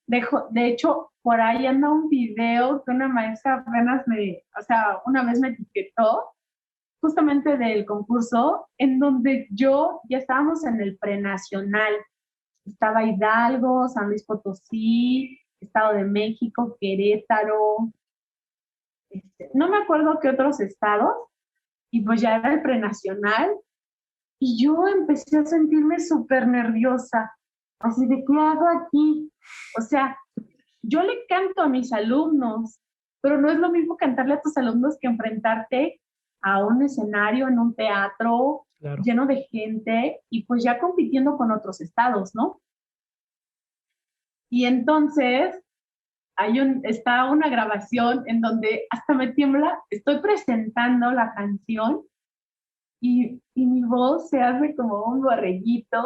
De hecho, por ahí anda un video que una maestra apenas o sea, una vez me etiquetó justamente del concurso, en donde yo ya estábamos en el prenacional. Estaba Hidalgo, San Luis Potosí, Estado de México, Querétaro, no me acuerdo qué otros estados, y pues ya era el prenacional, y yo empecé a sentirme súper nerviosa, así de, ¿qué hago aquí? O sea, yo le canto a mis alumnos, pero no es lo mismo cantarle a tus alumnos que enfrentarte a un escenario en un teatro
Claro.
lleno de gente y pues ya compitiendo con otros estados, ¿no? Y entonces está una grabación en donde hasta me tiembla, estoy presentando la canción y mi voz se hace como un borreguito,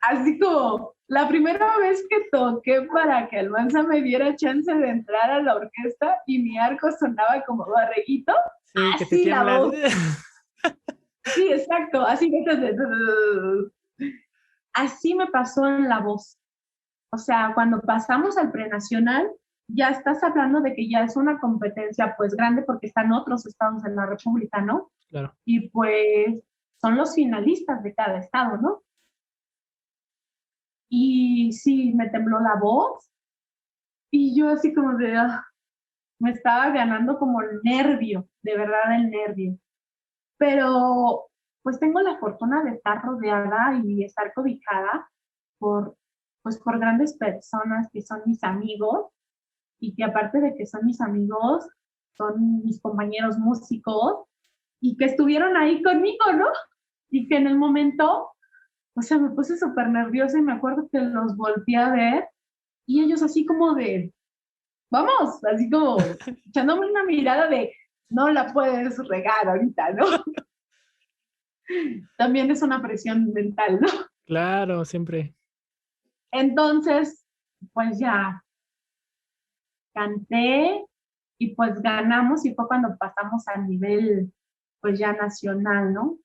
así como la primera vez que toqué para que Almanza me diera chance de entrar a la orquesta y mi arco sonaba como borreguito,
Sí, que te
así la
tiemblas.
voz. Sí, exacto, así así me pasó en la voz. O sea, cuando pasamos al prenacional, ya estás hablando de que ya es una competencia pues grande porque están otros estados en la República, ¿no?
Claro.
Y pues son los finalistas de cada estado, ¿no? Y sí, me tembló la voz y yo así como de, me estaba ganando como el nervio, de verdad el nervio. Pero pues tengo la fortuna de estar rodeada y estar cobijada por, pues, por grandes personas que son mis amigos y que aparte de que son mis amigos, son mis compañeros músicos y que estuvieron ahí conmigo, ¿no? Y que en el momento, o sea, me puse súper nerviosa y me acuerdo que los volteé a ver y ellos así como de, vamos, así como echándome una mirada de, no la puedes regar ahorita, ¿no? También es una presión mental, ¿no?
Claro, siempre.
Entonces, pues ya canté y pues ganamos y fue cuando pasamos a nivel, pues ya nacional, ¿no?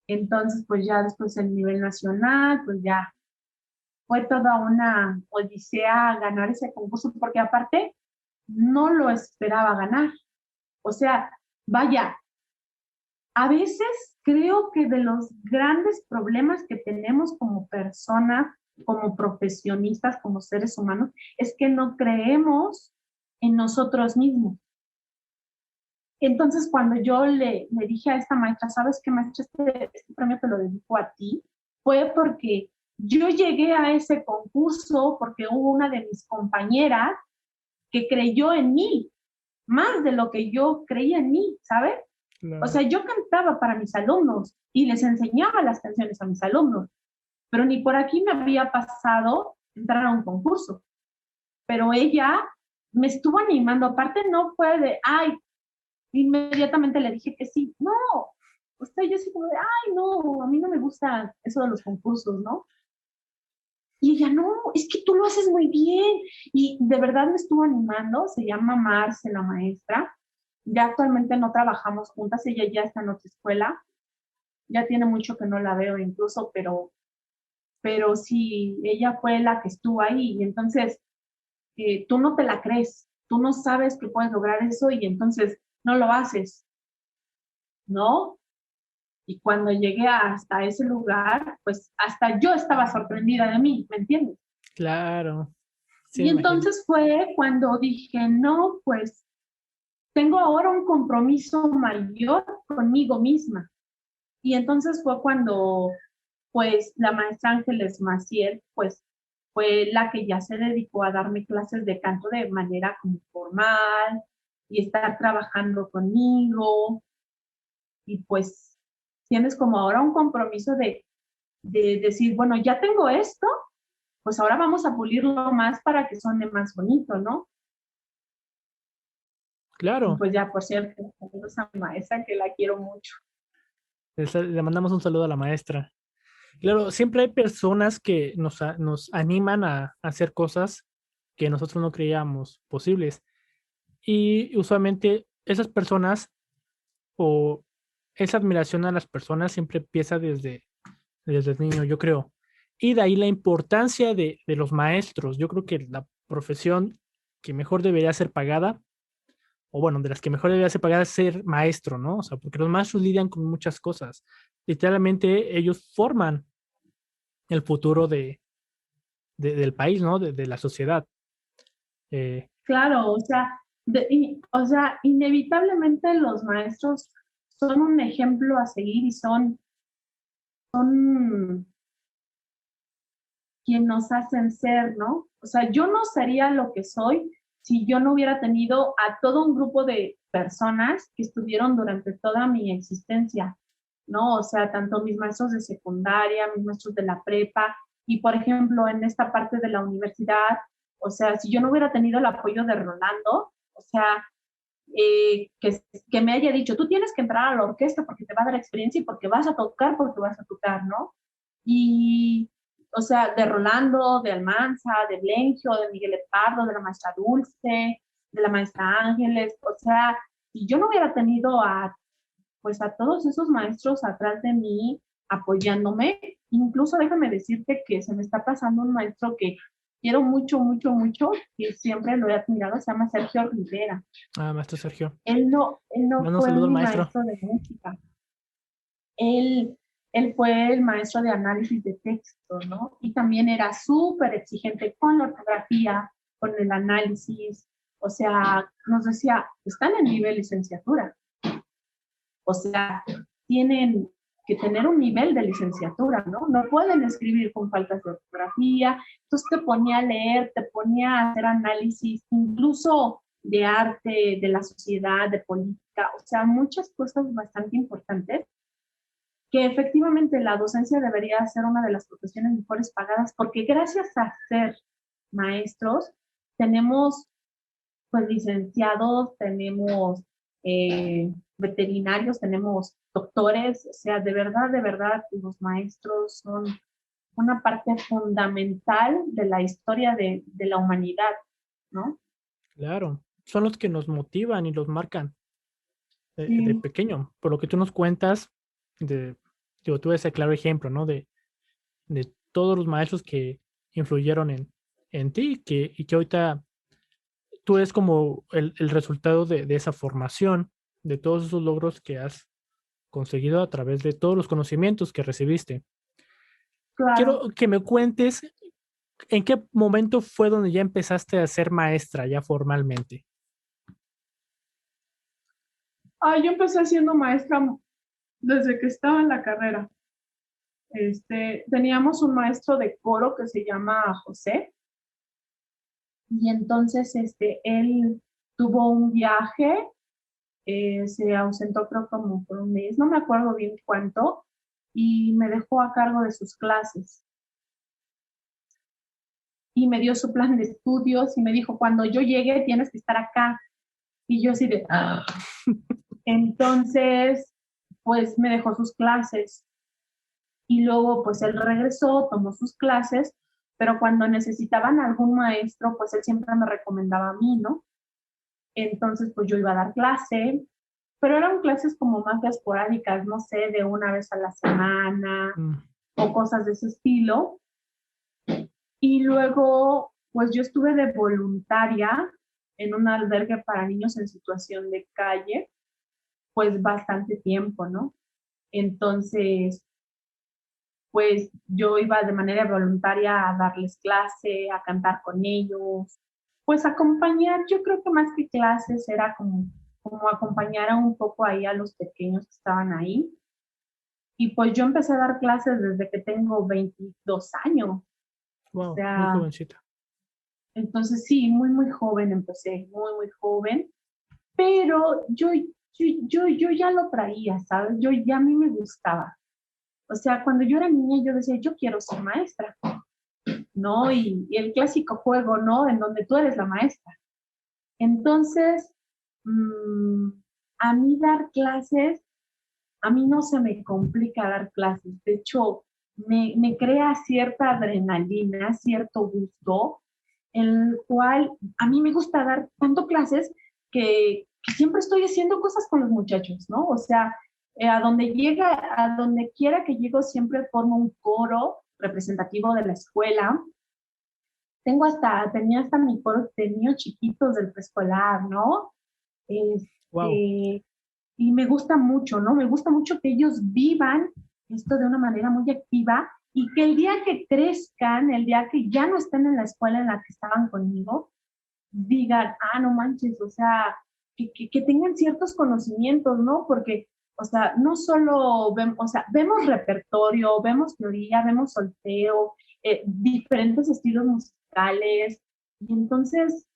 Entonces, pues ya después el nivel nacional, pues ya fue toda una odisea ganar ese concurso, porque aparte no lo esperaba ganar. O sea, vaya, a veces creo que de los grandes problemas que tenemos como personas, como profesionistas, como seres humanos, es que no creemos en nosotros mismos. Entonces, cuando yo le dije a esta maestra, ¿sabes qué, maestra? Este premio te lo dedico a ti, fue porque yo llegué a ese concurso porque hubo una de mis compañeras que creyó en mí, más de lo que yo creía en mí, ¿sabes? O
Claro.
sea, yo cantaba para mis alumnos y les enseñaba las canciones a mis alumnos, pero ni por aquí me había pasado entrar a un concurso. Pero ella me estuvo animando, aparte no fue de, ay, inmediatamente le dije que sí. No, o sea, yo así como de, ay, no, a mí no me gusta eso de los concursos, ¿no? Y ella, no, es que tú lo haces muy bien. Y de verdad me estuvo animando, se llama Marce, la maestra. Ya actualmente no trabajamos juntas, ella ya está en otra escuela, ya tiene mucho que no la veo incluso, pero sí, ella fue la que estuvo ahí. Y entonces, tú no te la crees, tú no sabes que puedes lograr eso y entonces no lo haces, ¿no? Y cuando llegué hasta ese lugar, pues hasta yo estaba sorprendida de mí, ¿me entiendes?
Claro, sí, me
Y
imagino.
entonces fue cuando dije, no, pues tengo ahora un compromiso mayor conmigo misma. Y entonces fue cuando, pues, la maestra Ángeles Maciel, pues, fue la que ya se dedicó a darme clases de canto de manera como formal y estar trabajando conmigo. Y pues, tienes como ahora un compromiso de decir, bueno, ya tengo esto, pues ahora vamos a pulirlo más para que suene más bonito, ¿no? Y
Claro,
pues ya, por cierto, saludos a mi maestra que la quiero mucho.
le mandamos un saludo a la maestra. Claro, siempre hay personas que nos animan a hacer cosas que nosotros no creíamos posibles. Y usualmente esas personas o esa admiración a las personas siempre empieza desde el niño, yo creo. Y de ahí la importancia de los maestros. Yo creo que la profesión que mejor debería ser pagada, o bueno, de las que mejor debería ser pagada es ser maestro, ¿no? O sea, porque los maestros lidian con muchas cosas. Literalmente ellos forman el futuro del país, ¿no? De la sociedad. Eh,
Claro, o sea, inevitablemente los maestros son un ejemplo a seguir y son quien nos hacen ser, ¿no? O sea, yo no sería lo que soy si yo no hubiera tenido a todo un grupo de personas que estuvieron durante toda mi existencia, ¿no? O sea, tanto mis maestros de secundaria, mis maestros de la prepa, y por ejemplo, en esta parte de la universidad, o sea, si yo no hubiera tenido el apoyo de Rolando, o sea, que me haya dicho, tú tienes que entrar a la orquesta porque te va a dar experiencia y porque vas a tocar, ¿no? Y, o sea, de Rolando, de Almanza, de Blencho, de Miguel Epardo, de la maestra Dulce, de la maestra Ángeles, o sea, si yo no hubiera tenido pues a todos esos maestros atrás de mí apoyándome, incluso déjame decirte que se me está pasando un maestro que quiero mucho, mucho, mucho, que siempre lo he admirado, se llama Sergio Rivera.
Maestro Sergio.
Él no
Mando un
fue
saludo al
mi
maestro.
maestro de música, él, él fue el maestro de análisis de texto, ¿no? Y también era súper exigente con la ortografía, con el análisis, o sea, nos decía, están en nivel licenciatura, o sea, tienen que tener un nivel de licenciatura, ¿no? No pueden escribir con faltas de ortografía. Entonces te ponía a leer, te ponía a hacer análisis, incluso de arte, de la sociedad, de política, o sea, muchas cosas bastante importantes que efectivamente la docencia debería ser una de las profesiones mejores pagadas, porque gracias a ser maestros tenemos pues licenciados, tenemos veterinarios, tenemos doctores, o sea, de verdad, los maestros son una parte fundamental de la historia de la humanidad, ¿no?
Claro. Son los que nos motivan y los marcan de
Sí,
pequeño. Por lo que tú nos cuentas, de, digo, tú eres el claro ejemplo, ¿no? De todos los maestros que influyeron en ti y que ahorita tú eres como el resultado de esa formación, de todos esos logros que has conseguido a través de todos los conocimientos que recibiste.
claro.
Quiero que me cuentes en qué momento fue donde ya empezaste a ser maestra ya formalmente.
Yo empecé siendo maestra desde que estaba en la carrera. Teníamos un maestro de coro que se llama José, y entonces él tuvo un viaje, se ausentó creo como por un mes, no me acuerdo bien cuánto, y me dejó a cargo de sus clases. Y me dio su plan de estudios y me dijo, cuando yo llegue tienes que estar acá. Y yo así de, ah. Entonces, pues me dejó sus clases. Y luego, pues él regresó, tomó sus clases, pero cuando necesitaban algún maestro, pues él siempre me recomendaba a mí, ¿no? Entonces, pues yo iba a dar clase, pero eran clases como más esporádicas, no sé, de una vez a la semana
Mm,
o cosas de ese estilo. Y luego, pues yo estuve de voluntaria en un albergue para niños en situación de calle, pues bastante tiempo, ¿no? Entonces, pues yo iba de manera voluntaria a darles clase, a cantar con ellos, pues acompañar, yo creo que más que clases era como acompañar a un poco ahí a los pequeños que estaban ahí. Y pues yo empecé a dar clases desde que tengo 22 años. O
Wow, muy
sea,
jovencita.
entonces sí, muy, muy joven empecé, muy, muy joven. Pero yo ya lo traía, ¿sabes? Yo ya a mí me gustaba. O sea, cuando yo era niña yo decía, yo quiero ser maestra, ¿no? Y el clásico juego, ¿no? En donde tú eres la maestra. Entonces, mmm, a mí dar clases, a mí no se me complica dar clases. De hecho, me crea cierta adrenalina, cierto gusto, en el cual a mí me gusta dar tanto clases que siempre estoy haciendo cosas con los muchachos, ¿no? O sea, a donde quiera que llego, siempre formo un coro representativo de la escuela. Tenía hasta mi coro de niños chiquitos del preescolar, ¿no?
Wow,
Este, y me gusta mucho, ¿no? Me gusta mucho que ellos vivan esto de una manera muy activa y que el día que crezcan, el día que ya no estén en la escuela en la que estaban conmigo, digan, ah, no manches, o sea, que tengan ciertos conocimientos, ¿no? Porque, o sea, no solo vemos, o sea, vemos repertorio, vemos teoría, vemos solfeo, diferentes estilos musicales, y entonces,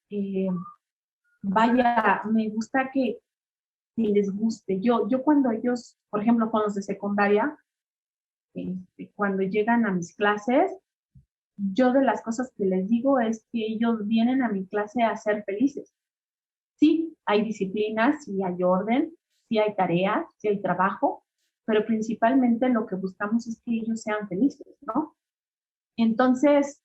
vaya, me gusta que les guste. Yo cuando ellos, por ejemplo, con los de secundaria, cuando llegan a mis clases, yo de las cosas que les digo es que ellos vienen a mi clase a ser felices. Sí, hay disciplinas, sí hay orden, sí hay tareas, sí hay trabajo, pero principalmente lo que buscamos es que ellos sean felices, ¿no? Entonces,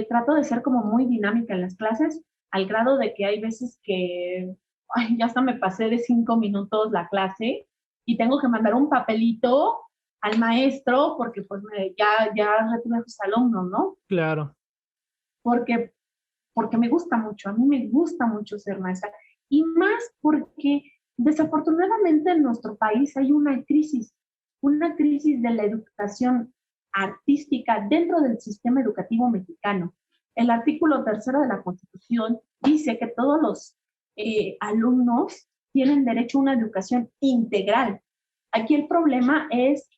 trato de ser como muy dinámica en las clases, al grado de que hay veces que ay, ya hasta me pasé de 5 minutos la clase y tengo que mandar un papelito al maestro porque pues ya retuve a sus alumnos, ¿no?
claro.
Porque, porque me gusta mucho, a mí me gusta mucho ser maestra. Y más porque desafortunadamente en nuestro país hay una crisis de la educación artística dentro del sistema educativo mexicano. El artículo tercero de la Constitución dice que todos los alumnos tienen derecho a una educación integral. Aquí el problema es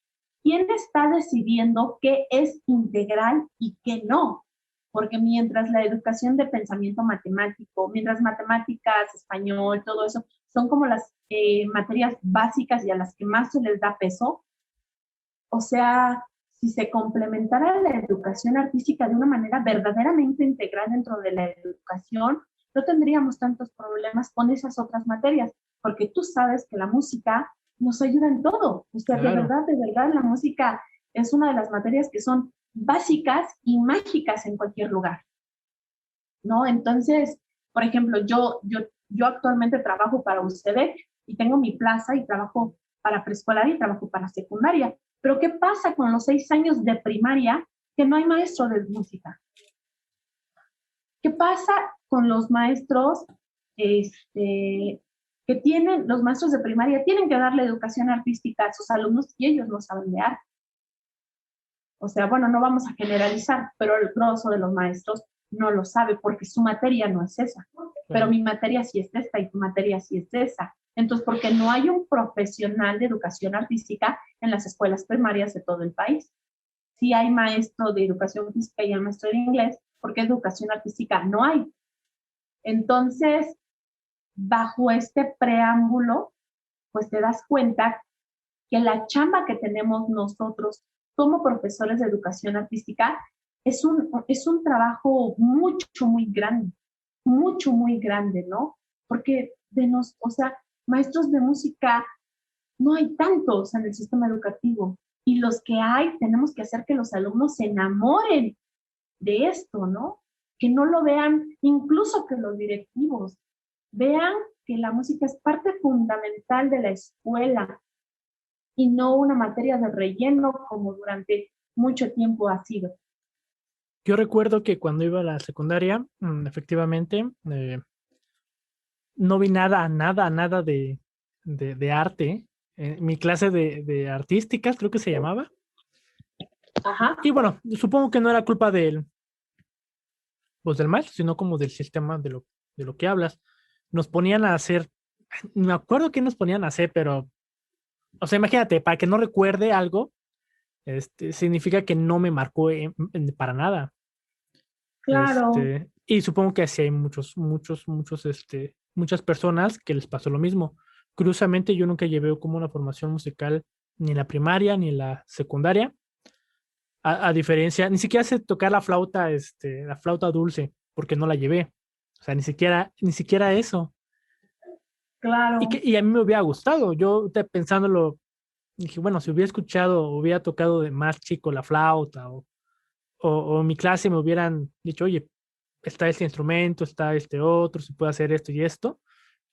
quién está decidiendo qué es integral y qué no. Porque mientras la educación de pensamiento matemático, mientras matemáticas, español, todo eso, son como las materias básicas y a las que más se les da peso, o sea, si se complementara la educación artística de una manera verdaderamente integral dentro de la educación, no tendríamos tantos problemas con esas otras materias, porque tú sabes que la música nos ayuda en todo. O sea,
Claro.
de verdad, la música es una de las materias que son básicas y mágicas en cualquier lugar, ¿no? Entonces, por ejemplo, yo actualmente trabajo para UCB y tengo mi plaza y trabajo para preescolar y trabajo para secundaria. Pero ¿qué pasa con los 6 años de primaria que no hay maestro de música? ¿Qué pasa con los maestros los maestros de primaria tienen que darle educación artística a sus alumnos y ellos no saben de arte? O sea, bueno, no vamos a generalizar, pero el grosso de los maestros no lo sabe porque su materia no es esa. Pero
Claro.
mi materia sí es esta y tu materia sí es esa. Entonces, porque no hay un profesional de educación artística en las escuelas primarias de todo el país. Sí hay maestro de educación física y hay maestro de inglés, porque educación artística no hay. Entonces, bajo este preámbulo, pues te das cuenta que la chamba que tenemos nosotros como profesores de educación artística es un trabajo mucho, muy grande, ¿no? Porque o sea, maestros de música no hay tantos en el sistema educativo y los que hay tenemos que hacer que los alumnos se enamoren de esto, ¿no? Que no lo vean, incluso que los directivos vean que la música es parte fundamental de la escuela, y no una materia de relleno como durante mucho tiempo ha sido.
Yo recuerdo que cuando iba a la secundaria, efectivamente, no vi nada de arte. Mi clase de artísticas, creo que se llamaba.
Ajá,
Y bueno, supongo que no era culpa pues del maestro, sino como del sistema de lo que hablas. Nos ponían a hacer, no me acuerdo qué nos ponían a hacer, pero, o sea, imagínate, para que no recuerde algo, significa que no me marcó para nada.
claro,
Y supongo que así hay muchas personas que les pasó lo mismo. Curiosamente, yo nunca llevé como una formación musical ni en la primaria ni en la secundaria. A diferencia, ni siquiera sé tocar la flauta dulce, porque no la llevé. O sea, ni siquiera eso.
claro.
Y a mí me hubiera gustado. Pensándolo, dije, bueno, si hubiera escuchado, hubiera tocado de más chico la flauta o en mi clase me hubieran dicho, oye, está este instrumento, está este otro, se puede hacer esto y esto.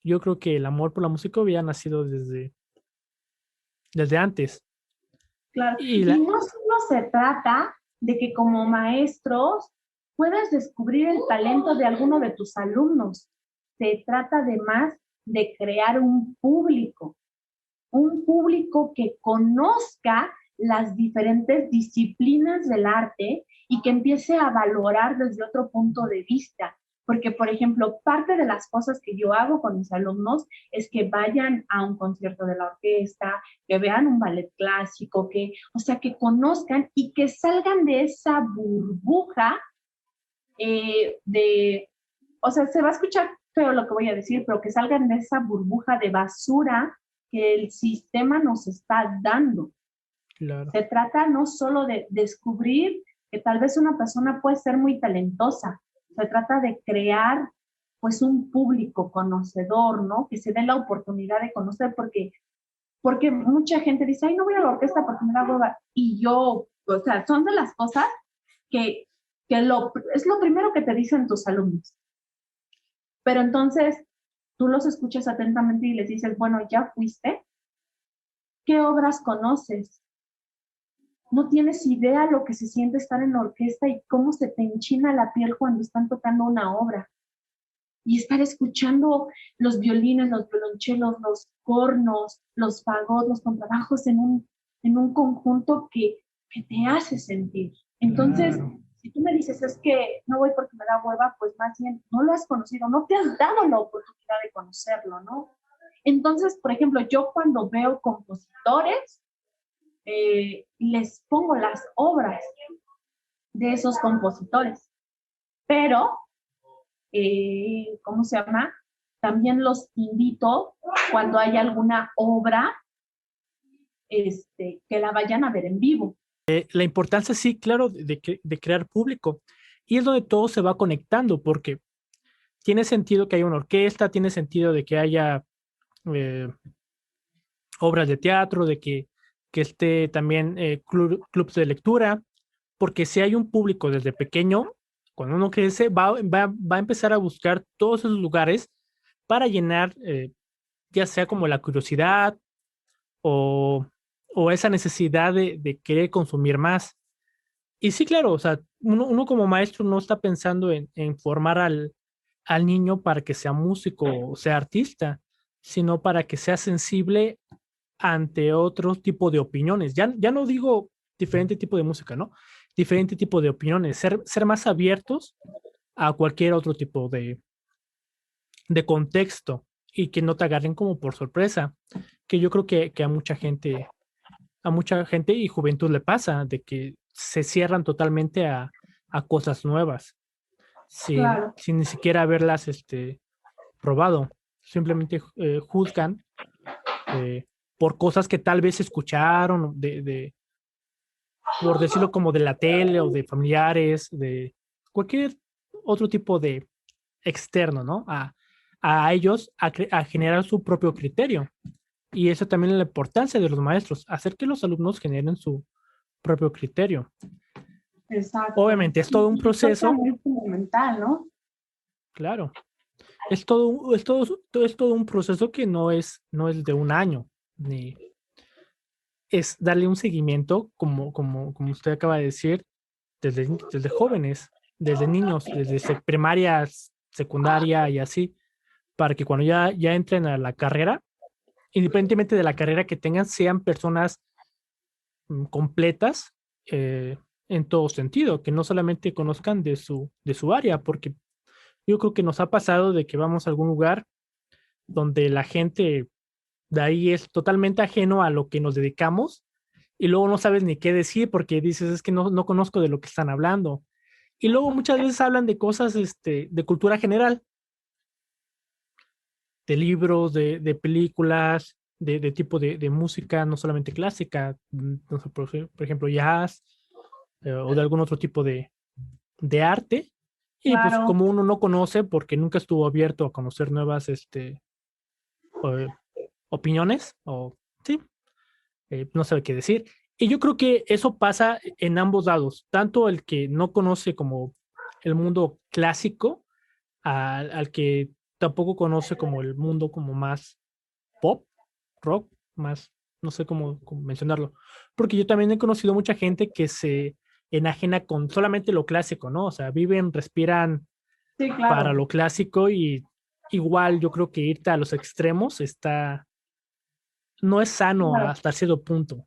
Yo creo que el amor por la música hubiera nacido desde antes.
Claro,
Y
y no solo se trata de que como maestros puedas descubrir el talento de alguno de tus alumnos. Se trata además de crear un público que conozca las diferentes disciplinas del arte y que empiece a valorar desde otro punto de vista. Porque, por ejemplo, parte de las cosas que yo hago con mis alumnos es que vayan a un concierto de la orquesta, que vean un ballet clásico, o sea, que conozcan y que salgan de esa burbuja de, o sea, se va a escuchar feo lo que voy a decir, pero que salgan de esa burbuja de basura que el sistema nos está dando.
claro,
Se trata no solo de descubrir que tal vez una persona puede ser muy talentosa, se trata de crear pues un público conocedor, ¿no? Que se dé la oportunidad de conocer porque mucha gente dice, ay, no voy a la orquesta porque me da hueva. Y yo, o sea, son de las cosas que, es lo primero que te dicen tus alumnos. Pero entonces tú los escuchas atentamente y les dices, bueno, ¿ya fuiste? ¿Qué obras conoces? No tienes idea lo que se siente estar en la orquesta y cómo se te enchina la piel cuando están tocando una obra. Y estar escuchando los violines, los violonchelos, los cornos, los fagots, los contrabajos en un conjunto que te hace sentir. Entonces,
claro.
si tú me dices, es que no voy porque me da hueva, pues más bien no lo has conocido, no te has dado la oportunidad de conocerlo, ¿no? Entonces, por ejemplo, yo cuando veo compositores, les pongo las obras de esos compositores, pero, ¿cómo se llama? También los invito cuando hay alguna obra que la vayan a ver en vivo.
La importancia, sí, claro, de crear público. Y es donde todo se va conectando, porque tiene sentido que haya una orquesta, tiene sentido de que haya eh, obras de teatro, que esté también clubs de lectura, porque si hay un público desde pequeño, cuando uno crece, va a empezar a buscar todos esos lugares para llenar, ya sea como la curiosidad o, o esa necesidad de querer consumir más. Y sí, claro, o sea, uno como maestro no está pensando en formar al niño para que sea músico o sea artista, sino para que sea sensible ante otro tipo de opiniones. Ya no digo diferente tipo de música, ¿no? Diferente tipo de opiniones, ser más abiertos a cualquier otro tipo de contexto y que no te agarren como por sorpresa, que yo creo que a mucha gente y juventud le pasa, de que se cierran totalmente a cosas nuevas,
Claro,
sin ni siquiera haberlas probado. Simplemente juzgan eh, por cosas que tal vez escucharon, por decirlo como de la tele o de familiares, de cualquier otro tipo de externo, ¿no? A ellos a generar su propio criterio. Y eso también es la importancia de los maestros, hacer que los alumnos generen su propio criterio.
exacto.
Obviamente es todo un
Y creo que
proceso,
muy fundamental, ¿no?
claro, es todo un proceso que no es de un año, ni es darle un seguimiento, como usted acaba de decir, desde jóvenes, desde niños, desde primaria, secundaria y así, para que cuando ya entren a la carrera, independientemente de la carrera que tengan, sean personas completas en todo sentido, que no solamente conozcan de su área, porque yo creo que nos ha pasado de que vamos a algún lugar donde la gente de ahí es totalmente ajeno a lo que nos dedicamos y luego no sabes ni qué decir porque dices, es que no conozco de lo que están hablando. Y luego muchas veces hablan de cosas de cultura general, de libros, de películas, de tipo de música, no solamente clásica, no sé, por ejemplo, jazz, o de algún otro tipo de arte. Y pues
Claro.
como uno no conoce porque nunca estuvo abierto a conocer nuevas eh, opiniones, o sí, no sabe qué decir. Y yo creo que eso pasa en ambos lados, tanto el que no conoce como el mundo clásico, al que tampoco conoce como el mundo como más pop, rock, más, no sé cómo mencionarlo, porque yo también he conocido mucha gente que se enajena con solamente lo clásico, ¿no? O sea, viven, respiran
Sí,
para
claro.
lo clásico y igual yo creo que irte a los extremos no es sano
Claro.
hasta cierto punto.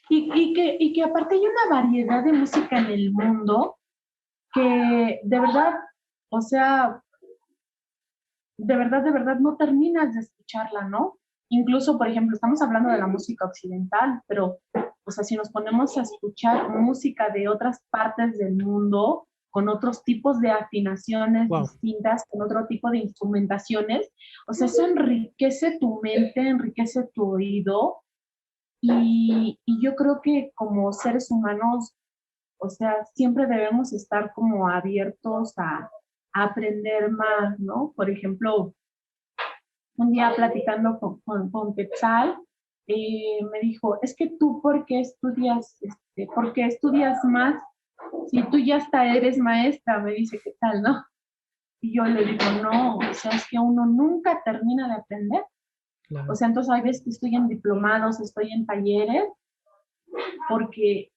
Y que aparte hay una variedad de música en el mundo que de verdad, o sea, de verdad no terminas de escucharla, ¿no? Incluso, por ejemplo, estamos hablando de la música occidental, pero, o sea, si nos ponemos a escuchar música de otras partes del mundo, con otros tipos de afinaciones
Wow,
distintas, con otro tipo de instrumentaciones, o sea, eso enriquece tu mente, enriquece tu oído, y yo creo que como seres humanos, o sea, siempre debemos estar como abiertos a aprender más, ¿no? Por ejemplo, un día platicando con Quetzal, me dijo, es que tú, ¿por qué estudias más? Si tú ya hasta eres maestra, me dice Quetzal, ¿no? Y yo le digo, no, o sea, es que uno nunca termina de aprender. O
claro.
sea, entonces hay veces que estoy en diplomados, estoy en talleres, porque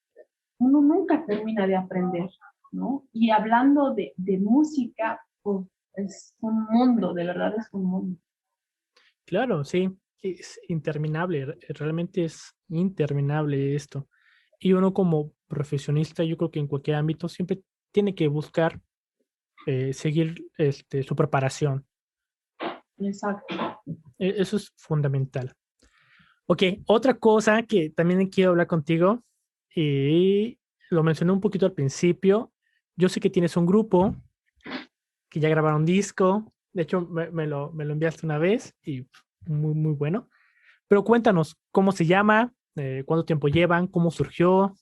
uno nunca termina de aprender, ¿no? Y hablando de música, pues, es un mundo, de verdad es un mundo.
Claro, sí, es interminable, realmente es interminable esto. Y uno como profesionista, yo creo que en cualquier ámbito siempre tiene que buscar seguir su preparación.
Exacto.
Eso es fundamental. Ok, otra cosa que también quiero hablar contigo, y lo mencioné un poquito al principio, yo sé que tienes un grupo, que ya grabaron disco, de hecho me lo enviaste una vez y muy, muy bueno. Pero cuéntanos, ¿cómo se llama? ¿Cuánto tiempo llevan? ¿Cómo surgió?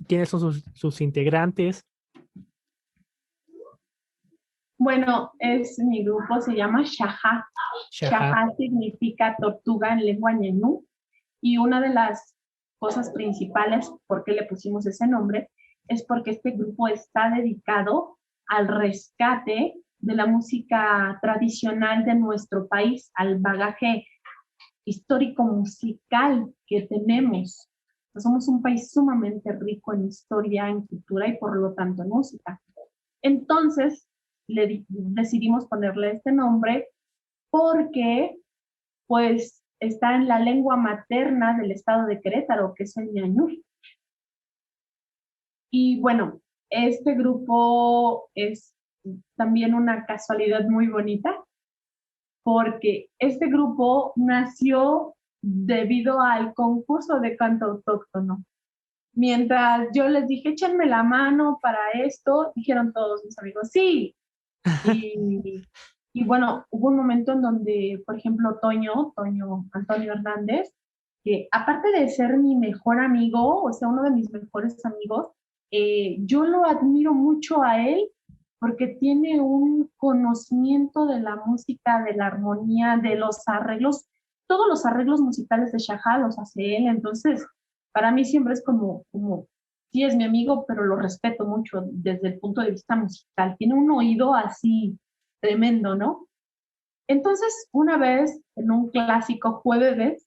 ¿Quiénes son sus integrantes?
Bueno, mi grupo se llama Shaha.
Shaha.
Shaha significa tortuga en lengua ñenú. Y una de las cosas principales por qué le pusimos ese nombre es porque este grupo está dedicado al rescate de la música tradicional de nuestro país, al bagaje histórico musical que tenemos. Somos un país sumamente rico en historia, en cultura y por lo tanto en música. Entonces, decidimos ponerle este nombre porque pues está en la lengua materna del estado de Querétaro, que es el ñañú. Y bueno, este grupo es también una casualidad muy bonita, porque este grupo nació debido al concurso de canto autóctono. Mientras yo les dije, échenme la mano para esto, dijeron todos mis amigos, sí. Y, y bueno, hubo un momento en donde, por ejemplo, Toño Antonio Hernández, que aparte de ser mi mejor amigo, o sea, uno de mis mejores amigos, yo lo admiro mucho a él porque tiene un conocimiento de la música, de la armonía, de los arreglos, todos los arreglos musicales de Shahá los hace él, entonces para mí siempre es como sí es mi amigo, pero lo respeto mucho desde el punto de vista musical. Tiene un oído así tremendo, ¿no? Entonces, una vez en un clásico jueves,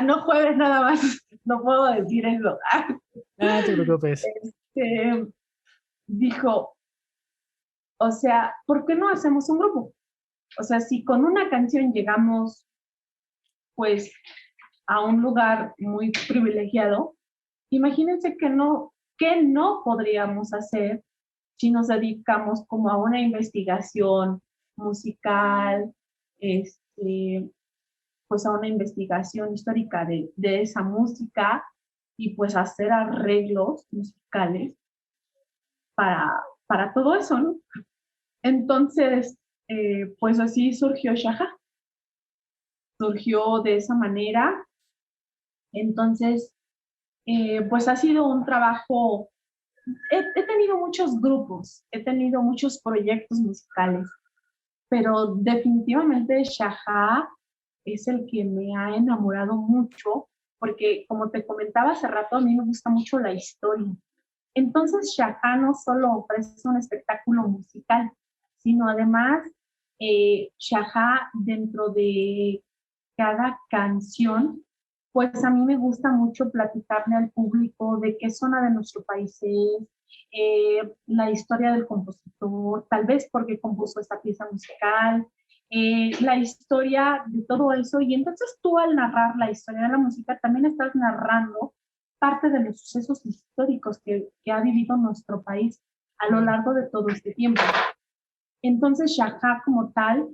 no jueves nada más, no puedo decir eso.
Ah, no te preocupes.
eh, dijo, o sea, ¿por qué no hacemos un grupo? O sea, si con una canción llegamos, pues, a un lugar muy privilegiado, imagínense que no podríamos hacer si nos dedicamos como a una investigación musical, este, pues a una investigación histórica de esa música y pues hacer arreglos musicales para todo eso, ¿no? Entonces, pues así surgió Shaha, surgió de esa manera. Entonces, pues ha sido un trabajo, he tenido muchos grupos, he tenido muchos proyectos musicales, pero definitivamente Shaha es el que me ha enamorado mucho, porque como te comentaba hace rato, a mí me gusta mucho la historia. Entonces Shaha no solo ofrece un espectáculo musical, sino además Shaha dentro de cada canción, pues a mí me gusta mucho platicarle al público de qué zona de nuestro país es, la historia del compositor, tal vez por qué compuso esta pieza musical, la historia de todo eso. Y entonces tú al narrar la historia de la música también estás narrando parte de los sucesos históricos que ha vivido nuestro país a lo largo de todo este tiempo. Entonces, Shaha como tal,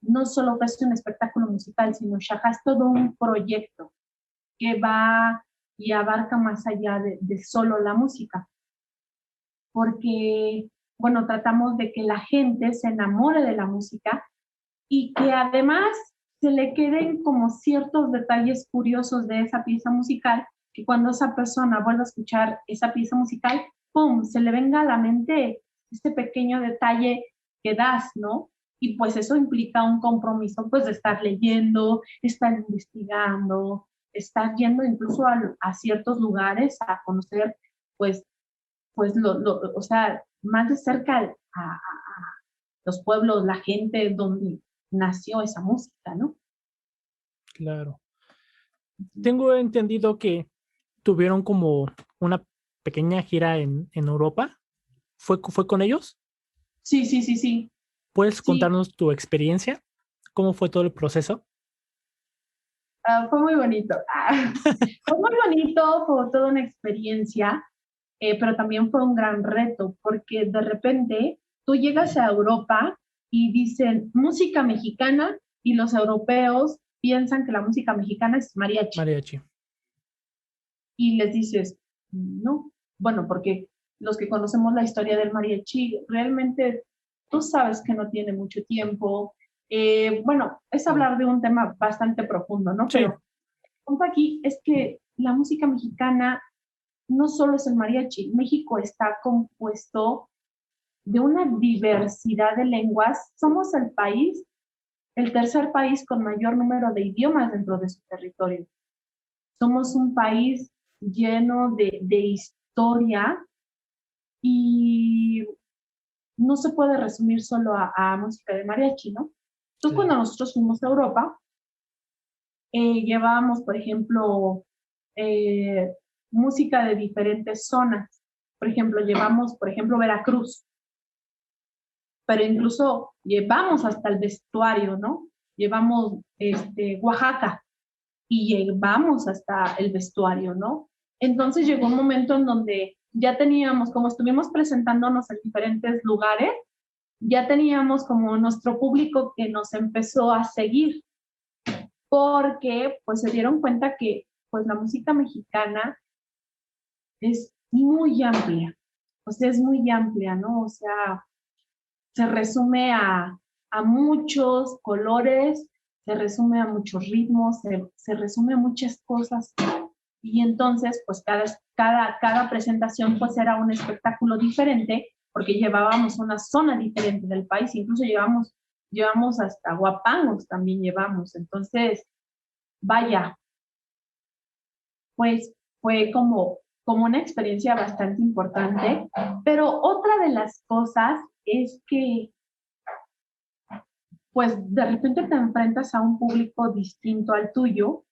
no solo ofrece un espectáculo musical, sino Shaha es todo un proyecto que va y abarca más allá de solo la música, porque, bueno, tratamos de que la gente se enamore de la música y que además se le queden como ciertos detalles curiosos de esa pieza musical, que cuando esa persona vuelva a escuchar esa pieza musical, ¡pum!, se le venga a la mente este pequeño detalle que das, ¿no? Y pues eso implica un compromiso, pues de estar leyendo, estar investigando, estar yendo incluso a ciertos lugares a conocer, pues, o sea, más de cerca a los pueblos, la gente donde nació esa música, ¿no?
Claro. Tengo entendido que tuvieron como una pequeña gira en Europa. ¿Fue con ellos?
Sí, sí, sí, sí,
¿Puedes
sí,
contarnos tu experiencia? ¿Cómo fue todo el proceso?
fue muy bonito. Fue muy bonito, fue toda una experiencia, pero también fue un gran reto, porque de repente tú llegas a Europa y dicen música mexicana y los europeos piensan que la música mexicana es mariachi.
Mariachi.
Y les dices, no, bueno, porque los que conocemos la historia del mariachi, realmente tú sabes que no tiene mucho tiempo. Bueno, es hablar de un tema bastante profundo, ¿no?
Sí,
Pero el punto aquí es que la música mexicana no solo es el mariachi, México está compuesto de una diversidad de lenguas. Somos el país, el tercer país con mayor número de idiomas dentro de su territorio. Somos un país lleno de historia y no se puede resumir solo a música de mariachi, ¿no? Entonces,
claro.
cuando nosotros fuimos a Europa, llevábamos, por ejemplo, eh, música de diferentes zonas. Por ejemplo, llevamos, por ejemplo, Veracruz, pero incluso llevamos hasta el vestuario, ¿no? Llevamos Oaxaca, y llevamos hasta el vestuario, ¿no? Entonces llegó un momento en donde ya teníamos, como estuvimos presentándonos en diferentes lugares, ya teníamos como nuestro público que nos empezó a seguir, porque pues se dieron cuenta que pues la música mexicana es muy amplia, o sea, es muy amplia, ¿no? O sea, se resume a muchos colores, se resume a muchos ritmos, se resume a muchas cosas. Y entonces, pues cada presentación pues era un espectáculo diferente, porque llevábamos una zona diferente del país, incluso llevamos hasta guapangos también llevamos. Entonces, vaya, pues fue como una experiencia bastante importante. Pero otra de las cosas es que pues de repente te enfrentas a un público distinto al tuyo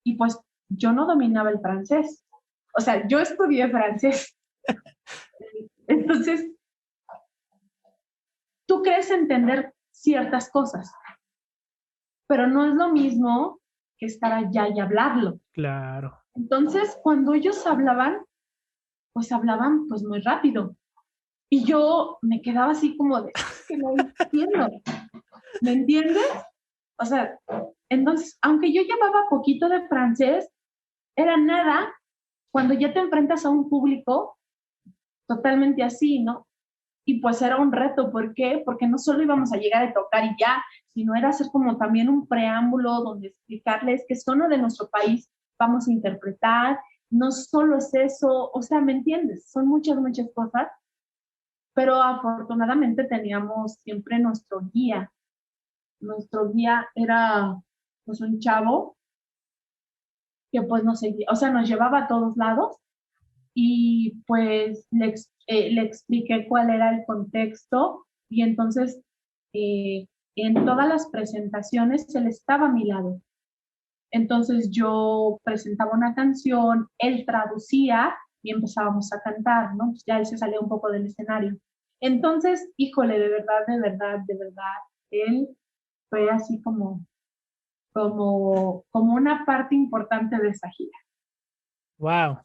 y pues yo no dominaba el francés. O sea, yo estudié francés. Entonces, tú crees entender ciertas cosas, pero no es lo mismo que estar allá y hablarlo.
Claro.
Entonces, cuando ellos hablaban pues muy rápido. Y yo me quedaba así como de, que no entiendo. ¿Me entiendes? O sea, entonces, aunque yo llevaba poquito de francés, era nada cuando ya te enfrentas a un público totalmente así, ¿no? Y pues era un reto, ¿por qué? Porque no solo íbamos a llegar a tocar y ya, sino era hacer como también un preámbulo donde explicarles que son de nuestro país, vamos a interpretar, no solo es eso, o sea, ¿me entiendes? Son muchas, muchas cosas, pero afortunadamente teníamos siempre nuestro guía. Nuestro guía era pues un chavo que pues nos seguía, o sea, nos llevaba a todos lados y pues le expliqué cuál era el contexto y entonces en todas las presentaciones él estaba a mi lado. Entonces yo presentaba una canción, él traducía y empezábamos a cantar, ¿no? Pues ya él se salía un poco del escenario. Entonces, híjole, de verdad, de verdad, de verdad, él fue así como una parte importante de esa gira.
Wow.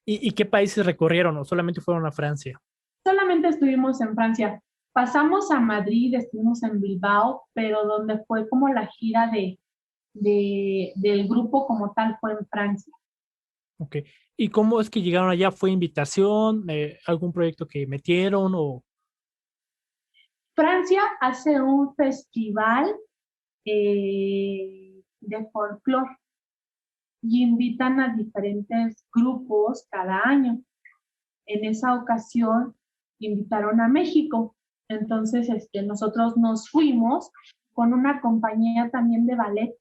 ¿Y qué países recorrieron o solamente fueron a Francia?
Solamente estuvimos en Francia. Pasamos a Madrid, estuvimos en Bilbao, pero donde fue como la gira del grupo como tal fue en Francia.
Ok. ¿Y cómo es que llegaron allá? ¿Fue invitación? ¿Algún proyecto que metieron? O...
Francia hace un festival de folclore y invitan a diferentes grupos cada año. En esa ocasión invitaron a México. Entonces, nosotros nos fuimos con una compañía también de ballet.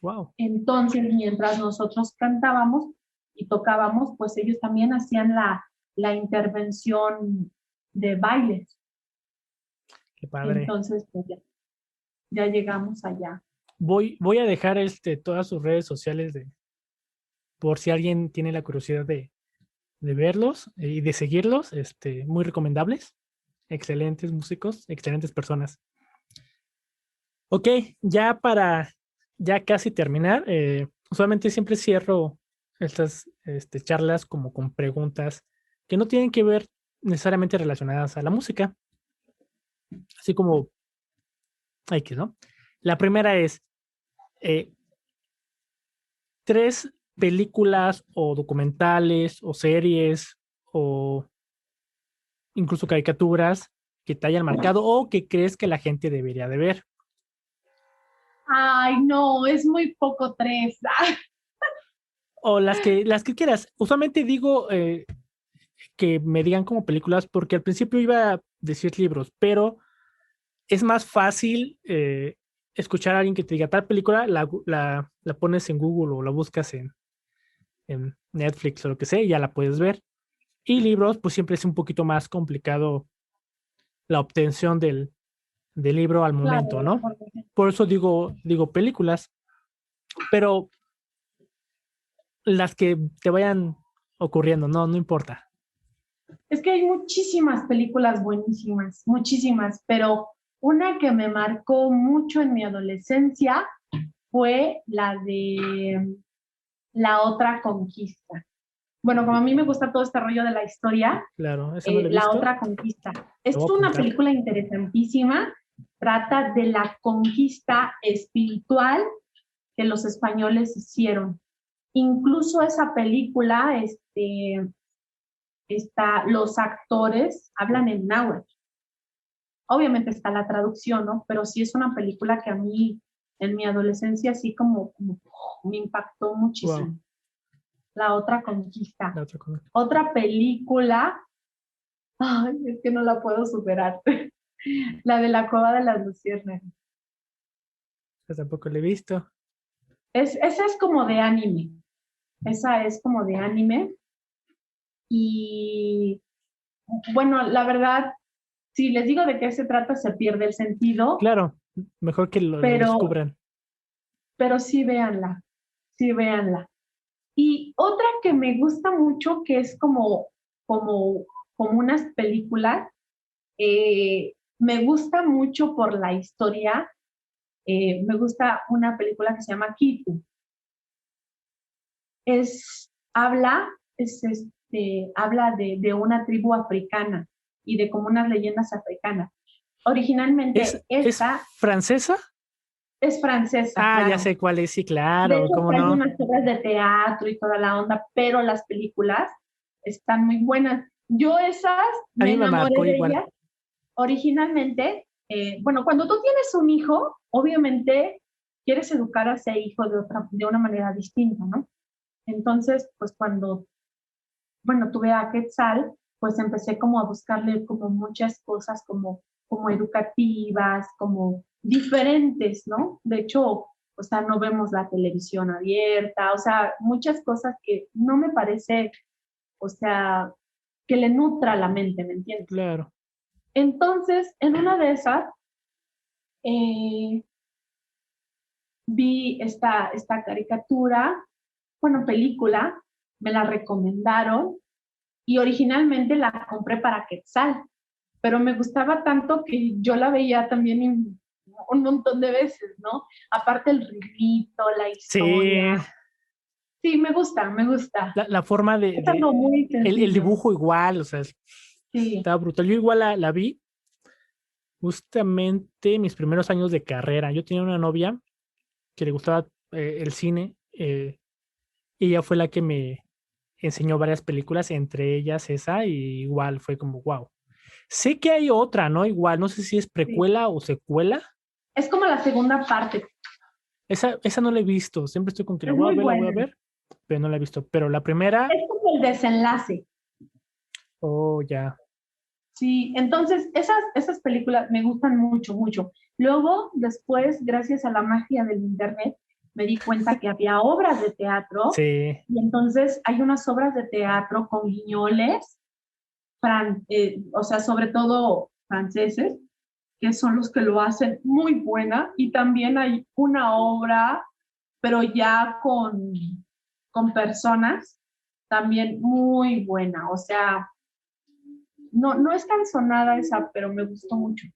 Wow.
Entonces, mientras nosotros cantábamos y tocábamos, pues ellos también hacían la intervención de bailes.
Qué padre.
Entonces, pues ya llegamos allá.
Voy a dejar todas sus redes sociales por si alguien tiene la curiosidad de verlos y de seguirlos. Muy recomendables. Excelentes músicos, excelentes personas. Ok, ya casi terminar, usualmente siempre cierro estas charlas como con preguntas que no tienen que ver necesariamente relacionadas a la música, así como X, ¿no? La primera es, eh, tres películas o documentales o series o incluso caricaturas que te hayan marcado o que crees que la gente debería de ver.
Ay, no, es muy poco tres.
O las que quieras. Usualmente digo que me digan como películas porque al principio iba a decir libros, pero es más fácil escuchar a alguien que te diga tal película, la pones en Google o la buscas en Netflix o lo que sea y ya la puedes ver. Y libros, pues siempre es un poquito más complicado la obtención del libro al momento,
Claro,
¿no? Por eso digo películas, pero las que te vayan ocurriendo, no importa.
es que hay muchísimas películas buenísimas, muchísimas, pero una que me marcó mucho en mi adolescencia fue la de La Otra Conquista. Bueno, como a mí me gusta todo este rollo de la historia,
Claro, eso no lo he
La
visto.
Otra Conquista.
Lo
Es
voy a
una
apuntar.
película interesantísima, trata de la conquista espiritual que los españoles hicieron. Incluso esa película, los actores hablan en náhuatl. Obviamente está la traducción, ¿no? Pero sí es una película que a mí en mi adolescencia así como me impactó
Wow,
muchísimo. La Otra Conquista.
la otra cosa.
Otra película, ay, es que no la puedo superar. La de La Cueva de las Luciérnagas.
Esa tampoco la he visto.
Esa es como de anime. Esa es como de anime. Y bueno, la verdad, si les digo de qué se trata, se pierde el sentido,
Claro, mejor que lo
pero,
descubran.
pero sí véanla, sí véanla. Y otra que me gusta mucho, que es como, como unas películas, me gusta mucho por la historia. Me gusta una película que se llama Kiku. Habla de una tribu africana y de como unas leyendas africanas. Originalmente
¿Es
esta
francesa?
es francesa,
Ah, ya
claro.
sé cuál es, sí,
De
claro,
hecho,
cómo
hay
no.
unas obras de teatro y toda la onda, pero las películas están muy buenas. Yo esas
A
me
mí me
enamoré
marcó
de
igual.
ellas originalmente. Bueno, cuando tú tienes un hijo, obviamente quieres educar a ese hijo de una manera distinta, ¿no? Entonces, pues cuando, bueno, tuve a Quetzal, pues empecé como a buscarle como muchas cosas como educativas, como diferentes, ¿no? De hecho, o sea, no vemos la televisión abierta, o sea, muchas cosas que no me parece, o sea, que le nutra la mente, ¿me entiendes?
Claro.
Entonces, en una de esas, eh, vi esta caricatura, bueno, película, me la recomendaron y originalmente la compré para Quetzal, pero me gustaba tanto que yo la veía también un montón de veces, ¿no? Aparte el ritmito, la historia.
Sí,
Sí, me gusta, me gusta.
la forma
Es algo muy
el
sencillo.
dibujo igual, o sea,
Sí,
estaba brutal. Yo igual la vi justamente mis primeros años de carrera. Yo tenía una novia que le gustaba el cine, y ella fue la que me enseñó varias películas, entre ellas esa, y igual fue como, wow. Sé que hay otra, ¿no? Igual, no sé si es
sí.
precuela o secuela.
Es como la segunda parte.
Esa no la he visto. Siempre estoy con que
Es muy
la voy a
buena.
ver, pero no la he visto. Pero la primera,
Es como el desenlace.
oh, ya.
Sí, entonces esas películas me gustan mucho, mucho. Luego, después, gracias a la magia del internet, me di cuenta que había obras de teatro
Sí,
y entonces hay unas obras de teatro con guiñoles, o sea, sobre todo franceses, que son los que lo hacen muy buena, y también hay una obra, pero ya con personas, también muy buena. O sea, no, no es tan sonada esa, pero me gustó mucho.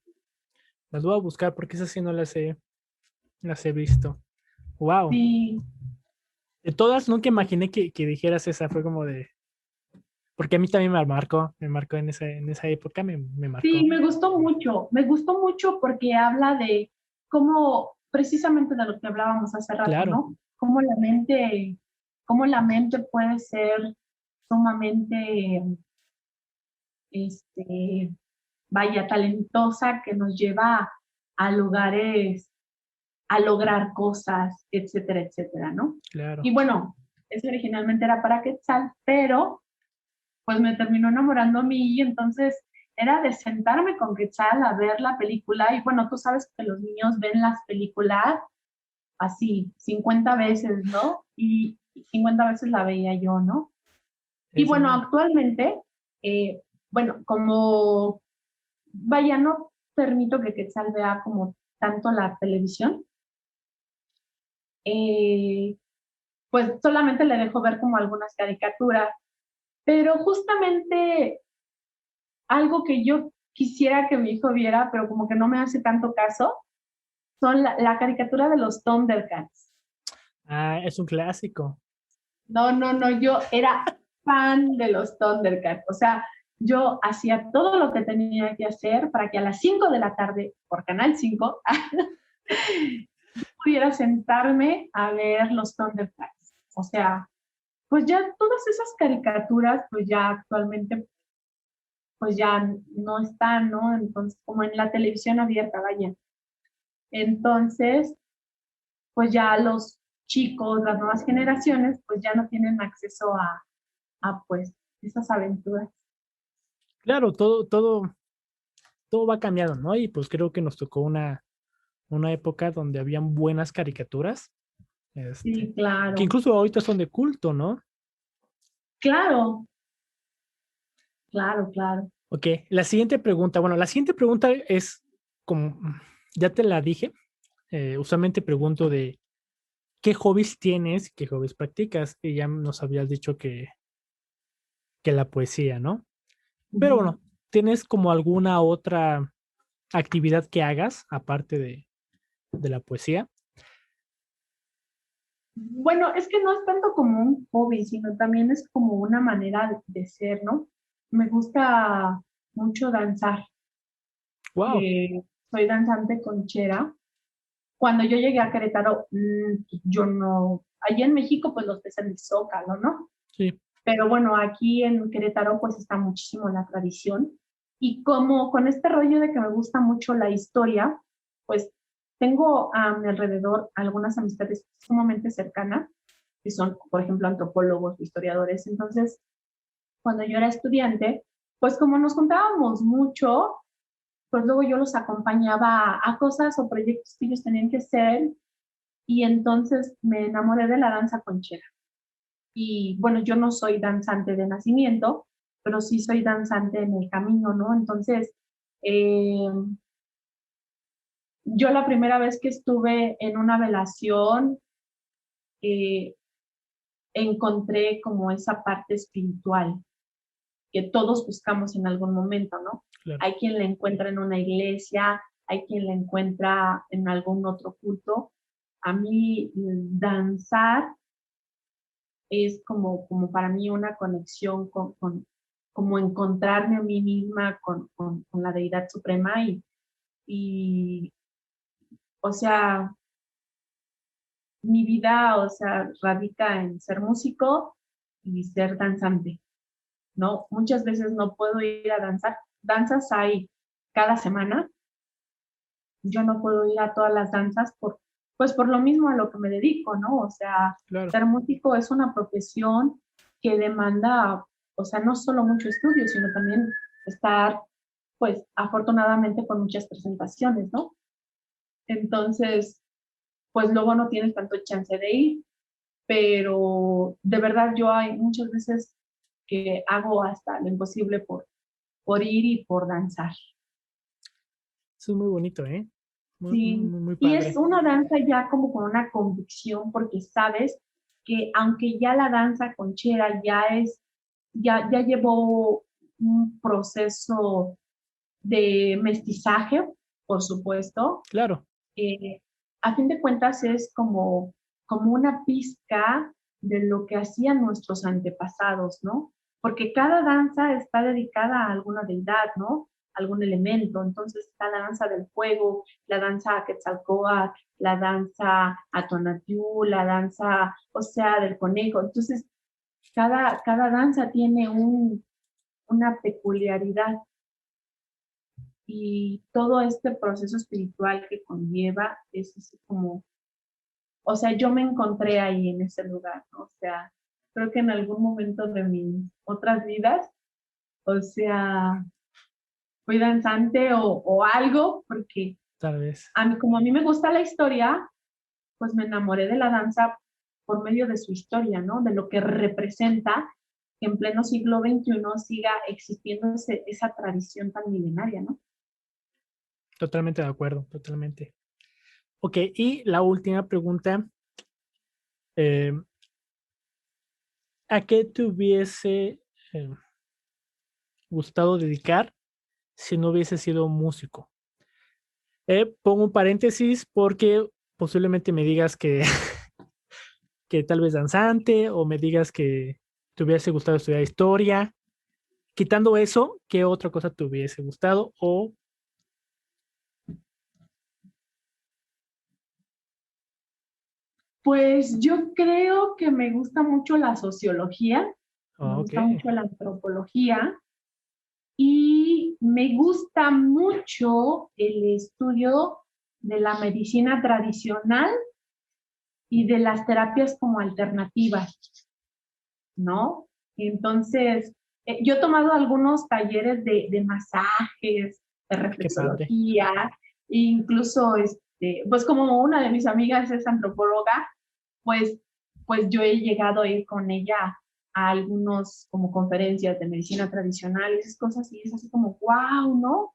las voy a buscar porque esas sí no las he visto. Wow.
Sí,
De todas, nunca imaginé que dijeras esa. Fue como de. Porque a mí también me marcó en esa época, me
sí,
marcó.
me gustó mucho porque habla de cómo, precisamente de lo que hablábamos hace rato,
Claro,
¿no? Cómo la mente puede ser sumamente, este, vaya, talentosa, que nos lleva a lugares, a lograr cosas, etcétera, etcétera, ¿no?
claro.
Y bueno, eso originalmente era para Quetzal, pero pues me terminó enamorando a mí y entonces era de sentarme con Quetzal a ver la película y bueno, tú sabes que los niños ven las películas así 50 veces, ¿no? Y 50 veces la veía yo, ¿no? Y
Sí.
bueno, actualmente, eh, bueno, como, vaya, no permito que Quetzal vea como tanto la televisión, eh, pues solamente le dejo ver como algunas caricaturas, pero justamente algo que yo quisiera que mi hijo viera, pero como que no me hace tanto caso, son la caricatura de los Thundercats.
Ah, es un clásico.
No, no, no, yo era fan de los Thundercats. O sea, yo hacía todo lo que tenía que hacer para que a las 5 de la tarde, por Canal 5, pudiera sentarme a ver los Thundercats. O sea, pues ya todas esas caricaturas, pues ya actualmente, pues ya no están, ¿no? Entonces, como en la televisión abierta, vaya. Entonces, pues ya los chicos, las nuevas generaciones, pues ya no tienen acceso a pues esas aventuras.
Claro, todo va cambiando, ¿no? Y pues creo que nos tocó una época donde habían buenas caricaturas,
Sí,
que
claro,
incluso ahorita son de culto, ¿no?
claro, claro, claro.
Ok, la siguiente pregunta, bueno, la siguiente pregunta es como, ya te la dije, usualmente pregunto de ¿qué hobbies tienes? ¿Qué hobbies practicas? Y ya nos habías dicho que la poesía, ¿no? Pero
Ujú.
bueno, ¿tienes como alguna otra actividad que hagas aparte de la poesía?
Bueno, es que no es tanto como un hobby, sino también es como una manera de ser, ¿no? Me gusta mucho danzar.
Wow,
Soy danzante conchera. Cuando yo llegué a Querétaro, yo no, allá en México pues los ves en el Zócalo, ¿no?
sí,
Pero bueno, aquí en Querétaro pues está muchísimo la tradición y como con este rollo de que me gusta mucho la historia, pues tengo a mi alrededor algunas amistades sumamente cercanas que son, por ejemplo, antropólogos, historiadores. Entonces, cuando yo era estudiante, pues como nos juntábamos mucho, pues luego yo los acompañaba a cosas o proyectos que ellos tenían que hacer y entonces me enamoré de la danza conchera. Y bueno, yo no soy danzante de nacimiento, pero sí soy danzante en el camino, ¿no? Entonces, eh, yo la primera vez que estuve en una velación, eh, encontré como esa parte espiritual que todos buscamos en algún momento, ¿no?
claro.
Hay quien la encuentra en una iglesia, hay quien la encuentra en algún otro culto. A mí danzar es como para mí una conexión como encontrarme a mí misma con la deidad suprema y, o sea, mi vida, o sea, radica en ser músico y ser danzante, ¿no? Muchas veces no puedo ir a danzar. Danzas hay cada semana. Yo no puedo ir a todas las danzas pues por lo mismo a lo que me dedico, ¿no? O sea,
Claro,
ser músico es una profesión que demanda, o sea, no solo mucho estudio, sino también estar, pues, afortunadamente con muchas presentaciones, ¿no? Entonces, pues luego no tienes tanto chance de ir, pero de verdad yo hay muchas veces que hago hasta lo imposible por ir y por danzar.
eso es muy bonito, ¿eh? Muy, muy,
Sí,
muy, muy
y es
padre.
una danza ya como con una convicción, porque sabes que aunque ya la danza conchera ya llevó un proceso de mestizaje, por supuesto,
Claro,
eh, a fin de cuentas es como una pizca de lo que hacían nuestros antepasados, ¿no? Porque cada danza está dedicada a alguna deidad, ¿no? Algún elemento. Entonces está la danza del fuego, la danza a Quetzalcóatl, la danza a Tonatiuh, la danza, o sea, del conejo. Entonces, cada danza tiene una peculiaridad y todo este proceso espiritual que conlleva es así como, o sea, yo me encontré ahí en ese lugar, ¿no? O sea, creo que en algún momento de mis otras vidas, o sea, fui danzante o algo, porque
tal vez.
como a mí me gusta la historia, pues me enamoré de la danza por medio de su historia, ¿no? De lo que representa que en pleno siglo XXI siga existiendo esa tradición tan milenaria, ¿no?
Totalmente de acuerdo, totalmente. Ok, y la última pregunta, eh, ¿a qué te hubiese eh, gustado dedicar si no hubiese sido músico? Pongo un paréntesis porque posiblemente me digas que, que tal vez danzante o me digas que te hubiese gustado estudiar historia. Quitando eso, ¿qué otra cosa te hubiese gustado? O,
Pues yo creo que me gusta mucho la sociología, me
ok,
gusta mucho la antropología y me gusta mucho el estudio de la medicina tradicional y de las terapias como alternativas, ¿no? Entonces, yo he tomado algunos talleres de masajes, de
qué padre.
reflexología, e incluso, pues como una de mis amigas es antropóloga, pues, pues yo he llegado a ir con ella a algunos como conferencias de medicina tradicional y esas cosas y es así como, wow, ¿no?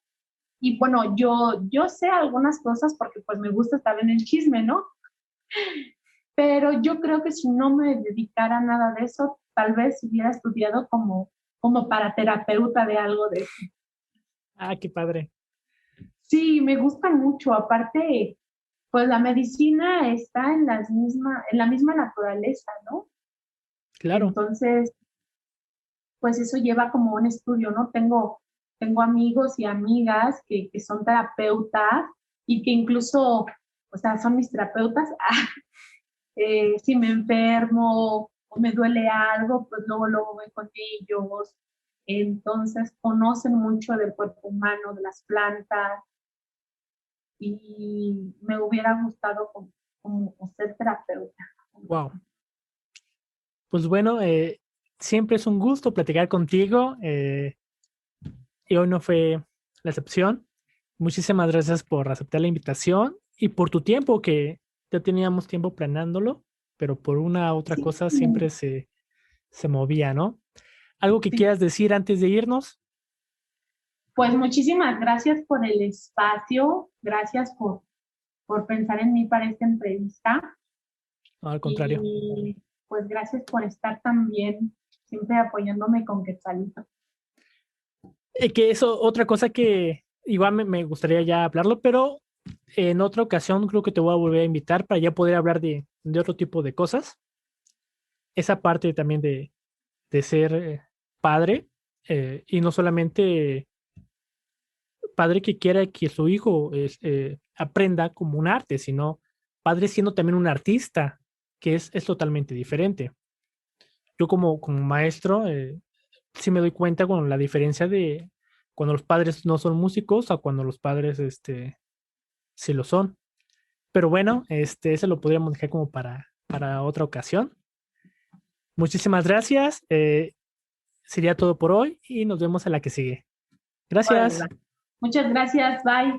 Y bueno, yo sé algunas cosas porque pues me gusta estar en el chisme, ¿no? pero yo creo que si no me dedicara a nada de eso, tal vez hubiera estudiado como para terapeuta de algo de eso.
Ah, qué padre.
Sí, me gusta mucho. Aparte, pues la medicina está en la misma naturaleza, ¿no?
Claro.
Entonces, pues eso lleva como un estudio, ¿no? Tengo amigos y amigas que son terapeutas y que incluso, o sea, son mis terapeutas. Si me enfermo o me duele algo, pues luego voy con ellos. Entonces, conocen mucho del cuerpo humano, de las plantas, y me hubiera gustado como ser terapeuta.
Wow. Pues bueno, siempre es un gusto platicar contigo y hoy no fue la excepción. Muchísimas gracias por aceptar la invitación y por tu tiempo, que ya teníamos tiempo planeándolo, pero por una u otra
Sí,
cosa siempre se movía, ¿no? ¿Algo que
sí.
quieras decir antes de irnos?
Pues muchísimas gracias por el espacio, gracias por pensar en mí para esta entrevista
No, al contrario.
y pues gracias por estar también siempre apoyándome con Quetzalito.
Que eso, otra cosa que igual me gustaría ya hablarlo, pero en otra ocasión creo que te voy a volver a invitar para ya poder hablar de otro tipo de cosas. Esa parte también de ser padre y no solamente padre que quiera que su hijo aprenda como un arte, sino padre siendo también un artista, que es totalmente diferente. Yo como maestro sí me doy cuenta con la diferencia de cuando los padres no son músicos a cuando los padres sí lo son. Pero bueno, ese lo podríamos dejar como para otra ocasión. Muchísimas gracias. Sería todo por hoy y nos vemos en la que sigue.
Órale,
Gracias.
va. Muchas gracias, bye.